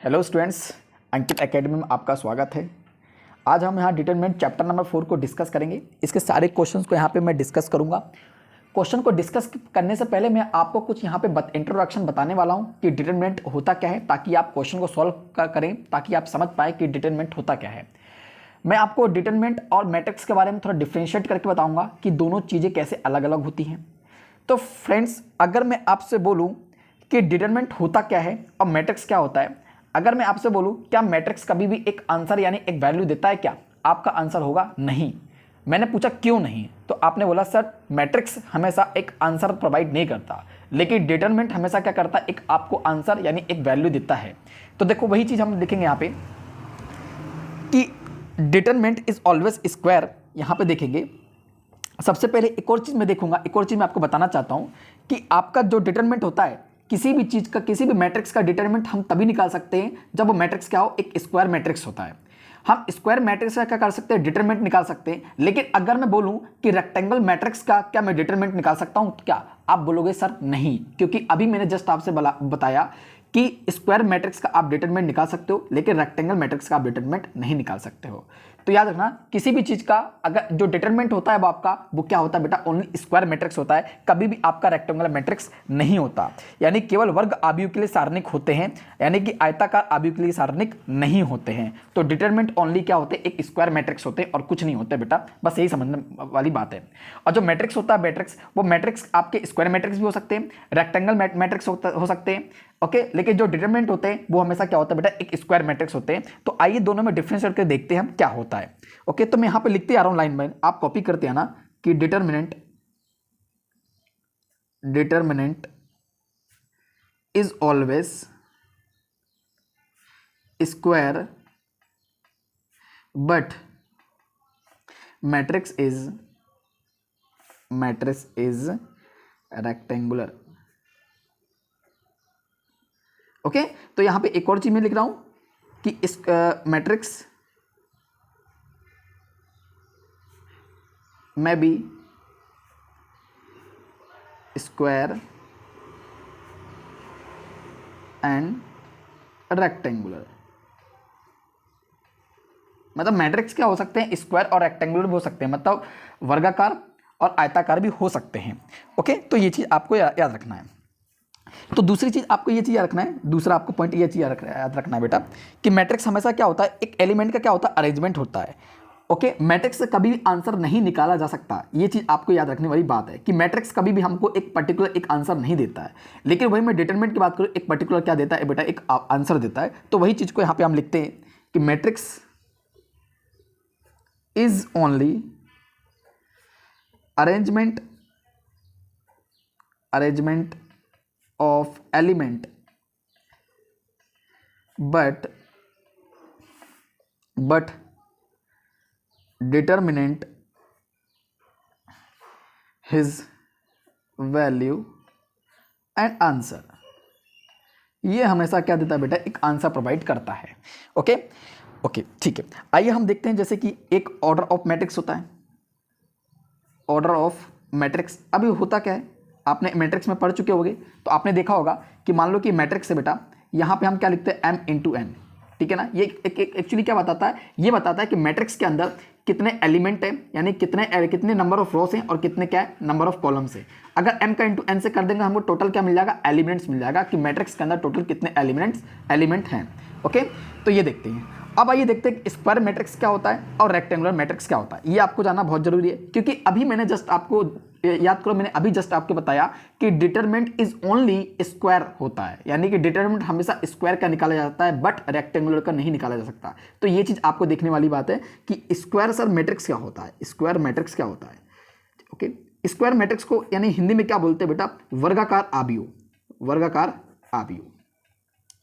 Hello students, अंकित academy में आपका स्वागत है। आज हम यहाँ डिटरमिनेंट चैप्टर नंबर 4 को डिस्कस करेंगे। इसके सारे क्वेश्चंस को यहाँ पे मैं डिस्कस करूँगा। क्वेश्चन को डिस्कस करने से पहले मैं आपको कुछ यहाँ पे इंट्रोडक्शन बताने वाला हूँ कि डिटरमिनेंट होता क्या है, ताकि आप क्वेश्चन को सॉल्व करें, ताकि आप समझ पाए कि डिटरमिनेंट होता क्या है। मैं आपको डिटरमिनेंट और मैट्रिक्स के बारे में थोड़ा डिफ्रेंशिएट करके बताऊँगा कि दोनों चीज़ें कैसे अलग अलग होती हैं। तो फ्रेंड्स, अगर मैं आपसे बोलूँ कि डिटरमिनेंट होता क्या है और मैट्रिक्स क्या होता है, अगर मैं आपसे बोलूं क्या मैट्रिक्स कभी भी एक आंसर यानी एक वैल्यू देता है क्या, आपका आंसर होगा नहीं। मैंने पूछा क्यों नहीं, तो आपने बोला सर मैट्रिक्स हमेशा एक आंसर प्रोवाइड नहीं करता, लेकिन डिटरमिनेंट हमेशा क्या करता है, एक आपको आंसर यानी एक वैल्यू देता है। तो देखो वही चीज़ हम लिखेंगे यहाँ पे कि डिटरमिनेंट इज ऑलवेज स्क्वायर। यहाँ पे देखेंगे सबसे पहले एक और चीज़ मैं देखूंगा, एक और चीज़ मैं आपको बताना चाहता हूँ कि आपका जो डिटरमिनेंट होता है किसी भी चीज़ का, किसी भी मैट्रिक्स का डिटरमिनेंट हम तभी निकाल सकते हैं जब वो मैट्रिक्स क्या हो, एक स्क्वायर मैट्रिक्स होता है। हम स्क्वायर मैट्रिक्स का क्या कर सकते हैं, डिटरमिनेंट निकाल सकते हैं। लेकिन अगर मैं बोलूं कि रेक्टेंगल मैट्रिक्स का क्या मैं डिटरमिनेंट निकाल सकता हूं, क्या आप बोलोगे सर नहीं, क्योंकि अभी मैंने जस्ट आपसे बताया कि स्क्वायर मैट्रिक्स का आप डिटरमिनेंट निकाल सकते हो, लेकिन रेक्टेंगल मैट्रिक्स का आप डिटरमिनेंट नहीं निकाल सकते हो। तो याद रखना, किसी भी चीज का अगर जो डिटरमिनेंट होता है वो आपका वो क्या होता है बेटा, ओनली स्क्वायर मैट्रिक्स होता है, कभी भी आपका रेक्टेंगुलर मैट्रिक्स नहीं होता। यानी केवल वर्ग आव्यूह के लिए सारणिक होते हैं, यानी कि आयताकार आव्यूह के लिए सारणिक नहीं होते हैं। तो डिटरमिनेंट ओनली क्या होते हैं, एक स्क्वायर मैट्रिक्स होते हैं और कुछ नहीं होते बेटा, बस यही समझने वाली बात है। और जो मैट्रिक्स होता है मैट्रिक्स, वो मैट्रिक्स आपके स्क्वायर मैट्रिक्स भी हो सकते हैं, रेक्टेंगल मैट्रिक्स हो सकते हैं, ओके। लेकिन जो डिटरमिनेंट होते हैं वो हमेशा क्या होता है बेटा, एक स्क्वायर मैट्रिक्स होते हैं। तो आइए दोनों में डिफरेंस करके देखते हैं हम क्या होता है, ओके। तो मैं यहां पे लिखते आ रहा हूं लाइन में, आप कॉपी करते हैं ना कि determinant is always square but matrix is rectangular, okay. तो यहां पे एक और चीज मैं लिख रहा हूं कि इस मैट्रिक्स में भी स्क्वायर एंड रेक्टेंगुलर। मतलब मैट्रिक्स क्या हो सकते हैं, स्क्वायर और रेक्टेंगुलर भी हो सकते हैं, मतलब वर्गाकार और आयताकार भी हो सकते हैं, ओके। तो ये चीज आपको याद रखना है। तो दूसरी चीज आपको ये चीज याद रखना है, दूसरा आपको पॉइंट ये चीज याद रखना है बेटा कि मैट्रिक्स हमेशा क्या होता है, एक एलिमेंट का क्या होता है, अरेंजमेंट होता है, ओके। मैट्रिक्स से कभी भी आंसर नहीं निकाला जा सकता। ये चीज आपको याद रखने वाली बात है कि मैट्रिक्स कभी भी हमको एक पर्टिकुलर एक आंसर नहीं देता है, लेकिन वही मैं डिटरमिनेंट की बात करूं, एक पर्टिकुलर क्या देता है बेटा, एक आंसर देता है। तो वही चीज को यहां पे हम लिखते हैं कि matrix is only arrangement of element but determinant his value and answer। ये हमेशा क्या देता है बेटा, एक आंसर प्रोवाइड करता है, ओके ओके, ठीक है। आइए हम देखते हैं जैसे कि एक ऑर्डर ऑफ मैट्रिक्स होता है। ऑर्डर ऑफ मैट्रिक्स अभी होता क्या है, आपने मैट्रिक्स में पढ़ चुके होंगे, तो आपने देखा होगा कि मान लो कि मैट्रिक्स है बेटा, यहाँ पे हम क्या लिखते हैं, m इंटू n, ठीक है ना। ये एक्चुअली क्या बताता है, ये बताता है कि मैट्रिक्स के अंदर कितने एलिमेंट है, यानी कितने नंबर ऑफ रोस हैं और कितने क्या है, नंबर ऑफ कॉलम्स है। अगर m का इंटू n से कर देंगे हमको टोटल क्या मिल जाएगा, एलिमेंट्स मिल जाएगा, कि मैट्रिक्स के अंदर टोटल कितने एलिमेंट हैं, ओके। तो ये देखते हैं। अब आइए देखते हैं स्क्वायर मैट्रिक्स क्या होता है और रेक्टेंगुलर मैट्रिक्स क्या होता है। ये आपको जानना बहुत जरूरी है, क्योंकि अभी मैंने जस्ट आपको याद करो, मैंने अभी जस्ट आपको बताया कि डिटरमिनेंट इज ओनली स्क्वायर होता है, यानी कि डिटरमिनेंट हमेशा स्क्वायर का निकाला जाता है, बट रेक्टेंगुलर का नहीं निकाला जा सकता। तो ये चीज आपको देखने वाली बात है कि स्क्वायर सर मैट्रिक्स क्या होता है, स्क्वायर मैट्रिक्स क्या होता है, ओके। स्क्वायर मैट्रिक्स को यानी हिंदी में क्या बोलते हैं बेटा, वर्गाकार आव्यूह।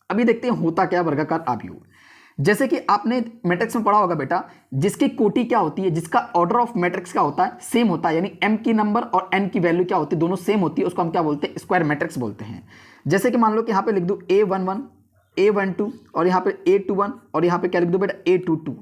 अभी देखते हैं होता क्या वर्गाकार आव्यूह। जैसे कि आपने मैट्रिक्स में पढ़ा होगा बेटा, जिसकी कोटि क्या होती है, जिसका ऑर्डर ऑफ मैट्रिक्स क्या होता है, सेम होता है, यानी m की नंबर और n की वैल्यू क्या होती है, दोनों सेम होती है, उसको हम क्या बोलते हैं, स्क्वायर मैट्रिक्स बोलते हैं। जैसे कि मान लो कि यहाँ पे लिख दूं A11 A12 और यहाँ पे A21 और यहाँ पे क्या लिख दूं बेटा A22,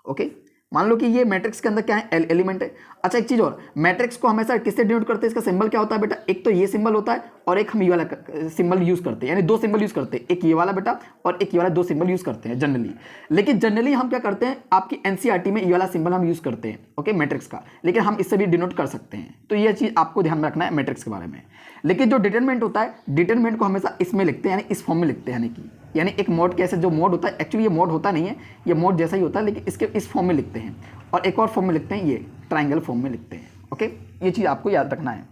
ओके। मान लो कि ये मैट्रिक्स के अंदर क्या है, एलिमेंट है। अच्छा एक चीज और, मैट्रिक्स को हमेशा किससे डिनोट करते हैं, इसका सिंबल क्या होता है बेटा, एक तो ये सिंबल होता है और एक हम ये वाला सिंबल यूज करते हैं, यानी दो सिंबल यूज करते हैं, एक ये वाला बेटा और एक ये वाला, दो सिंबल यूज करते हैं जनरली। लेकिन जनरली हम क्या करते हैं, आपकी एनसीईआरटी में ये वाला सिंबल हम यूज करते हैं, ओके, मैट्रिक्स का, लेकिन हम इससे भी डिनोट कर सकते हैं। तो ये चीज आपको ध्यान में रखना है मैट्रिक्स के बारे में। लेकिन जो डिटरमिनेंट होता है, डिटरमिनेंट को हमेशा इसमें लिखते हैं, यानी इस फॉर्म में लिखते हैं, यानी एक मोड कैसे, जो मोड होता है, एक्चुअली ये मोड होता नहीं है, ये मोड जैसा ही होता है, लेकिन इसके इस फॉर्म में लिखते हैं, और एक और फॉर्म में लिखते हैं, ये ट्राइंगल फॉर्म में लिखते हैं, ओके। ये चीज़ आपको याद रखना है।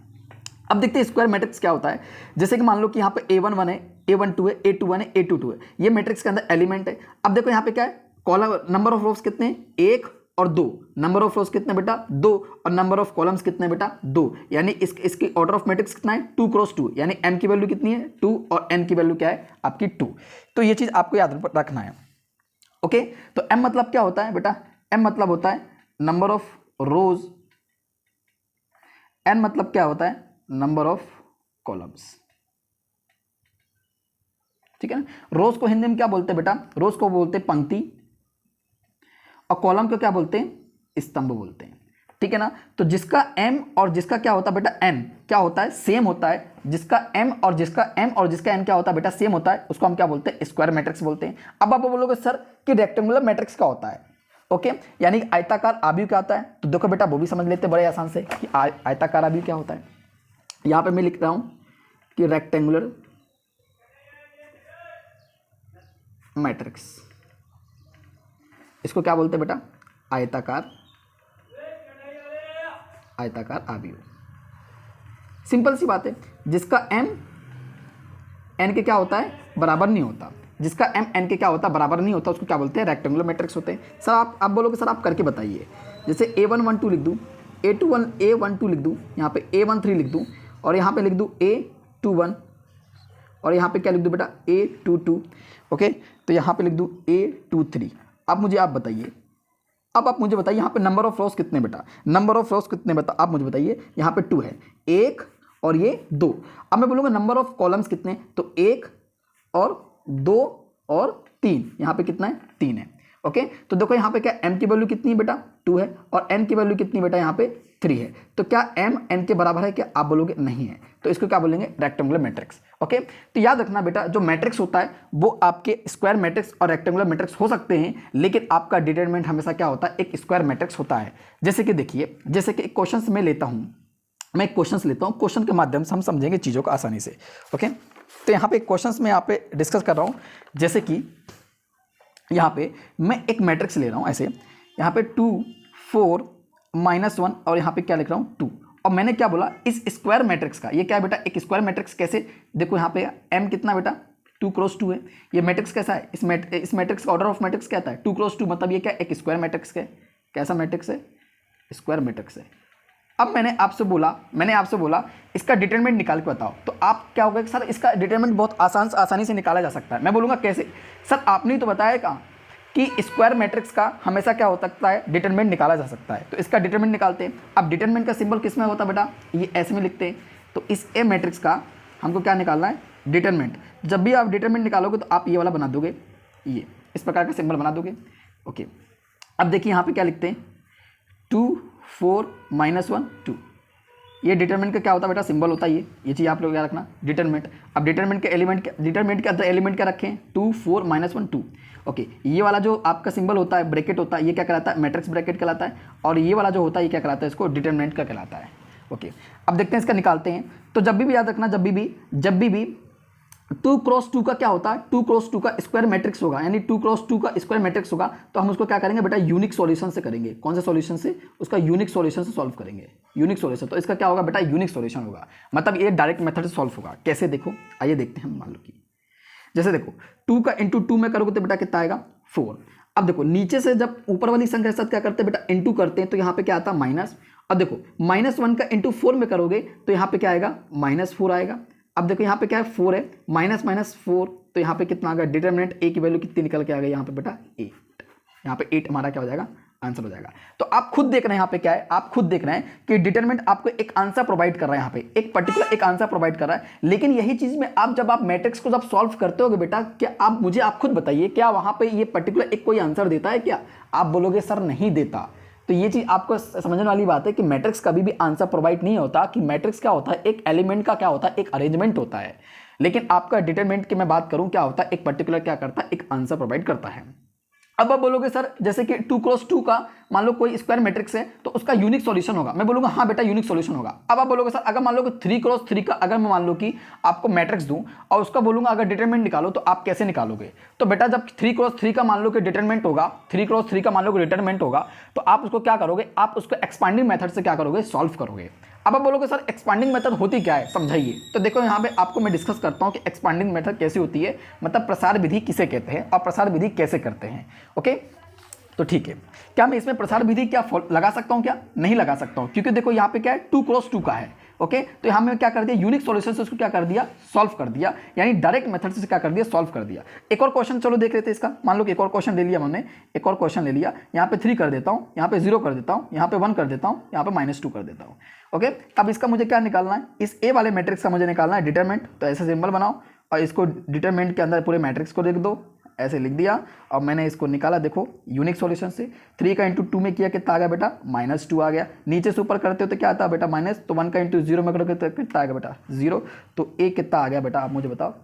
अब देखते हैं स्क्वायर मैट्रिक्स क्या होता है। जैसे कि मान लो कि यहाँ पे A1 1 है, A1 2 है, A2 1 है, A2 2 है, ये मैट्रिक्स के अंदर एलिमेंट है। अब देखो यहाँ पे क्या है, कॉलम, नंबर ऑफ रोज कितने, 1 और 2, नंबर ऑफ रोज कितने बेटा, 2, और नंबर ऑफ कॉलम्स कितने बेटा, 2, यानी इसकी ऑर्डर ऑफ मैट्रिक्स कितना है, 2 क्रॉस 2, यानी m की वैल्यू कितनी है, 2, और n की वैल्यू क्या है आपकी 2। तो ये चीज आपको याद रखना है, ओके। तो m मतलब क्या होता है बेटा, m मतलब होता है नंबर ऑफ रोज, n मतलब क्या होता है, नंबर ऑफ कॉलम्स, ठीक है ना। रोज को हिंदी में क्या बोलते हैं बेटा, रोज को बोलते हैं पंक्ति, और कॉलम को क्या बोलते हैं, स्तंभ बोलते हैं, ठीक है ना। तो जिसका m और जिसका क्या होता है बेटा, n क्या होता है, सेम होता है, जिसका m और जिसका n क्या होता है बेटा, सेम होता है, उसको हम क्या बोलते हैं, स्क्वायर मैट्रिक्स बोलते हैं। अब आप बोलोगे सर कि रेक्टेंगुलर मैट्रिक्स क्या होता है, ओके, यानी आयताकार आव्यूह क्या होता है। तो देखो बेटा वो भी समझ लेते हैं बड़े आसान से कि आयताकार आव्यूह क्या होता है। यहां पे मैं लिख रहा हूं कि रेक्टेंगुलर मैट्रिक्स, इसको क्या बोलते हैं बेटा, आयताकार आव्यूह। सिंपल सी बात है, जिसका m n के क्या होता है, बराबर नहीं होता, जिसका m n के क्या होता है, बराबर नहीं होता, उसको क्या बोलते हैं, रेक्टेंगुलर मैट्रिक्स होते हैं। सर आप बोलोगे सर आप करके बताइए, जैसे A1 1 2 लिख दूं, A1 2 लिख दूं, यहाँ पे A1 3 लिख दूं, और यहाँ पे लिख दूं A2 1, और यहाँ पे क्या लिख दूं बेटा, A2 2, ओके। तो यहाँ पे लिख दूं A2 3। अब मुझे आप बताइए, अब आप मुझे बताइए यहाँ पे नंबर ऑफ रोज कितने बेटा, नंबर ऑफ रोज कितने बेटा, आप मुझे बताइए। यहाँ पे 2 है, 1 और ये 2। अब मैं बोलूँगा नंबर ऑफ कॉलम्स कितने, तो 1 और 2 और 3, यहाँ पे कितना है, 3 है, ओके। तो देखो यहाँ पे क्या m की वैल्यू कितनी है बेटा, 2 है, और n की वैल्यू कितनी बेटा, यहाँ पे 3 है। तो क्या m n के बराबर है क्या, आप बोलोगे नहीं है, तो इसको क्या बोलेंगे, रेक्टेंगुलर मैट्रिक्स, ओके। तो याद रखना बेटा, जो मैट्रिक्स होता है वो आपके स्क्वायर मैट्रिक्स और रेक्टेंगुलर मैट्रिक्स हो सकते हैं, लेकिन आपका डिटरमिनेंट हमेशा क्या होता है, एक स्क्वायर मैट्रिक्स होता है। जैसे कि देखिए, जैसे कि एक क्वेश्चन मैं लेता हूँ, मैं एक क्वेश्चन लेता हूँ, क्वेश्चन के माध्यम से हम समझेंगे चीज़ों को आसानी से, ओके। तो यहाँ पे क्वेश्चंस में यहाँ पे डिस्कस कर रहा हूँ, जैसे कि यहाँ पे मैं एक मैट्रिक्स ले रहा हूँ ऐसे, यहाँ पे 2 4 -1, और यहाँ पे क्या लिख रहा हूँ 2, और मैंने क्या बोला, इस स्क्वायर मैट्रिक्स का, ये क्या है बेटा, एक स्क्वायर मैट्रिक्स कैसे, देखो यहाँ पे m कितना बेटा, 2 क्रॉस 2 है। ये मैट्रिक्स कैसा है, इस मैट्रिक्स का ऑर्डर ऑफ मैट्रिक्स क्या आता है, 2 क्रॉस 2, मतलब ये क्या, एक स्क्वायर मैट्रिक्स है। कैसा मैट्रिक्स है, स्क्वायर मैट्रिक्स है। अब मैंने आपसे बोला इसका डिटरमिनेंट निकाल के बताओ, तो आप क्या होगा सर, इसका डिटरमिनेंट बहुत आसानी से निकाला जा सकता है। मैं बोलूँगा कैसे, सर आपने तो बताया कहाँ कि स्क्वायर मैट्रिक्स का हमेशा क्या हो सकता है, डिटरमिनेंट निकाला जा सकता है। तो इसका डिटरमिनेंट निकालते हैं। अब डिटरमिनेंट का सिंबल किस में होता है बेटा, ये ऐसे में लिखते हैं। तो इस ए मैट्रिक्स का हमको क्या निकालना है, डिटरमिनेंट। जब भी आप डिटरमिनेंट निकालोगे तो आप ये वाला बना दोगे, ये इस प्रकार का सिंबल बना दोगे, ओके। अब देखिए यहाँ पे क्या लिखते हैं, 2 4 -1 2, ये डिटरमिनेंट का क्या होता है बेटा, सिंबल होता है ये चीज़ आप लोग याद रखना, डिटरमिनेंट। अब डिटरमिनेंट के डिटरमिनेंट के अंदर एलिमेंट क्या रखें, 2 4 -1 2, ओके। ये वाला जो आपका सिंबल होता है, ब्रैकेट होता है, ये क्या कहलाता है, मैट्रिक्स ब्रैकेट कहलाता है, और ये वाला जो होता है ये क्या कहलाता है, इसको डिटरमिनेंट का कहलाता है, ओके। अब देखते हैं इसका निकालते हैं। तो जब भी याद रखना, जब भी 2 क्रॉस 2 का क्या होता है, 2 क्रॉस 2 का स्क्वायर मैट्रिक्स होगा, यानी 2 क्रॉस 2 का स्क्वायर मैट्रिक्स होगा, तो हम उसको क्या करेंगे बेटा, यूनिक सॉल्यूशन से करेंगे। कौन से सॉल्यूशन से, उसका यूनिक सॉल्यूशन से सॉल्व करेंगे, यूनिक सॉल्यूशन। तो इसका क्या होगा बेटा, यूनिक सॉल्यूशन होगा, मतलब ये डायरेक्ट मेथड से सॉल्व होगा। कैसे देखो, आइए देखते हैं। मान लो कि जैसे देखो 2 का इंटू 2 में करोगे तो बेटा कितना आएगा, 4। अब देखो नीचे से जब ऊपर वाली संख्या के साथ क्या करते हैं बेटा, इंटू करते हैं, तो यहाँ पे क्या आता है माइनस। अब देखो -1 का इंटू 4 में करोगे तो यहाँ पे क्या आएगा, -4 आएगा। अब देखो यहाँ पे क्या है, 4 है, -4, तो यहाँ पे कितना आ गया, डिटरमिनेंट a की वैल्यू कितनी निकल के आ गई यहाँ पे बेटा 8। यहाँ पे 8 हमारा क्या हो जाएगा आंसर हो जाएगा। तो आप खुद देख रहे हैं यहाँ पे क्या है, आप खुद देख रहे हैं कि डिटरमिनेंट आपको एक आंसर प्रोवाइड कर रहा है, यहाँ पे एक पर्टिकुलर एक आंसर प्रोवाइड कर रहा है। लेकिन यही चीज में आप जब आप मैट्रिक्स को जब सॉल्व करते होगे बेटा, क्या आप मुझे आप खुद बताइए, क्या वहां पे ये पर्टिकुलर एक कोई आंसर देता है क्या? आप बोलोगे सर नहीं देता। तो ये चीज आपको समझने वाली बात है कि मैट्रिक्स कभी भी आंसर प्रोवाइड नहीं होता, कि मैट्रिक्स क्या होता है, एक एलिमेंट का क्या होता है, एक अरेंजमेंट होता है। लेकिन आपका डिटरमिनेंट की मैं बात करूं क्या होता है, एक पर्टिकुलर क्या करता है, एक आंसर प्रोवाइड करता है। अब आप बोलोगे सर जैसे कि 2x2 का मान लो कोई स्क्वायर मैट्रिक्स है तो उसका यूनिक सॉल्यूशन होगा। मैं बोलूंगा हाँ बेटा यूनिक सॉल्यूशन होगा। अब आप बोलोगे सर अगर मान लो कि 3x3 का अगर मैं मान लो कि आपको मैट्रिक्स दूं और उसका बोलूंगा अगर डिटरमिनेंट निकालो तो आप कैसे निकालोगे? तो बेटा जब 3x3 का मान लो कि डिटरमिनेंट होगा, 3x3 का मान लो कि डिटरमिनेंट होगा, तो आप उसको क्या करोगे, आप उसको एक्सपांडिंग मेथड से क्या करोगे, सॉल्व करोगे। अब आप बोलोगे सर एक्सपांडिंग मेथड होती क्या है, समझाइए। तो देखो यहाँ पे आपको मैं डिस्कस करता हूँ कि एक्सपांडिंग मेथड कैसी होती है, मतलब प्रसार विधि किसे कहते हैं और प्रसार विधि कैसे करते हैं। ओके, तो ठीक है, क्या मैं इसमें प्रसार विधि क्या लगा सकता हूं? क्या नहीं लगा सकता हूं, क्योंकि देखो यहाँ पे क्या है 2x2 का है। ओके, तो यहाँ में क्या कर दिया, यूनिक सॉल्यूशन से उसको क्या कर दिया, सॉल्व कर दिया, यानी डायरेक्ट मेथड से क्या कर दिया, सॉल्व कर दिया। एक और क्वेश्चन चलो देख लेते हैं इसका। मान लो कि एक और क्वेश्चन ले लिया हमने, एक और क्वेश्चन ले लिया, यहाँ पे 3 कर देता हूँ, यहाँ पे 0 कर देता हूँ, यहाँ पे 1 कर देता हूँ, यहाँ पे -2 कर देता हूँ। ओके, अब इसका मुझे क्या निकालना है, इस ए वाले मैट्रिक्स का मुझे निकालना है डिटरमिनेंट। तो ऐसे सिंबल बनाओ और इसको डिटरमिनेंट के अंदर पूरे मैट्रिक्स को लिख दो, ऐसे लिख दिया। और मैंने इसको निकाला, देखो यूनिक सॉल्यूशन से 3 का इंटू 2 में किया, कितना आ गया बेटा, -2 आ गया। नीचे से ऊपर करते हो तो क्या आता है बेटा, माइनस, तो 1 का इंटू 0 में करोगे तो कितना आ गया बेटा, 0। तो ए कितना आ गया बेटा, आप मुझे बताओ,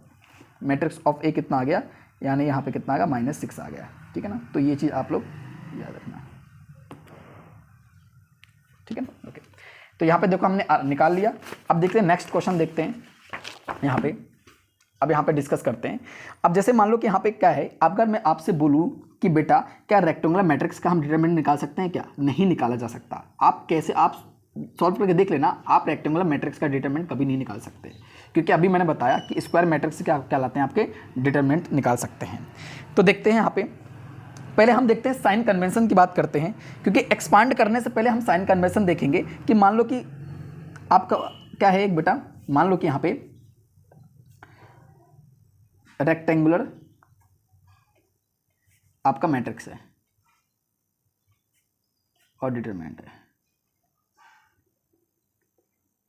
मैट्रिक्स ऑफ ए कितना आ गया, यानी यहाँ पे कितना आ गया, -6 आ गया। ठीक है ना, तो ये चीज़ आप लोग याद रखना, ठीक है ना। ओके, तो यहाँ पे देखो हमने निकाल लिया। अब देखते हैं नेक्स्ट क्वेश्चन, देखते हैं यहाँ पे। अब यहाँ पे डिस्कस करते हैं। अब जैसे मान लो कि यहाँ पे क्या है, अगर मैं आपसे बोलूँ कि बेटा क्या रेक्टेंगुलर मैट्रिक्स का हम डिटरमिनेंट निकाल सकते हैं क्या? नहीं निकाला जा सकता। आप कैसे, आप सॉल्व करके देख लेना, आप रेक्टेंगुलर मैट्रिक्स का डिटरमिनेंट कभी नहीं निकाल सकते, क्योंकि अभी मैंने बताया कि स्क्वायर मैट्रिक्स से क्या कहलाते हैं, आपके डिटरमिनेंट निकाल सकते हैं। तो देखते हैं यहाँ पे, पहले हम देखते हैं साइन कन्वेंशन की बात करते हैं, क्योंकि एक्सपांड करने से पहले हम साइन कन्वेंशन देखेंगे कि मान लो कि आपका क्या है एक बेटा, मान लो कि यहाँ पे रेक्टेंगुलर आपका मैट्रिक्स है और डिटरमिनेंट है।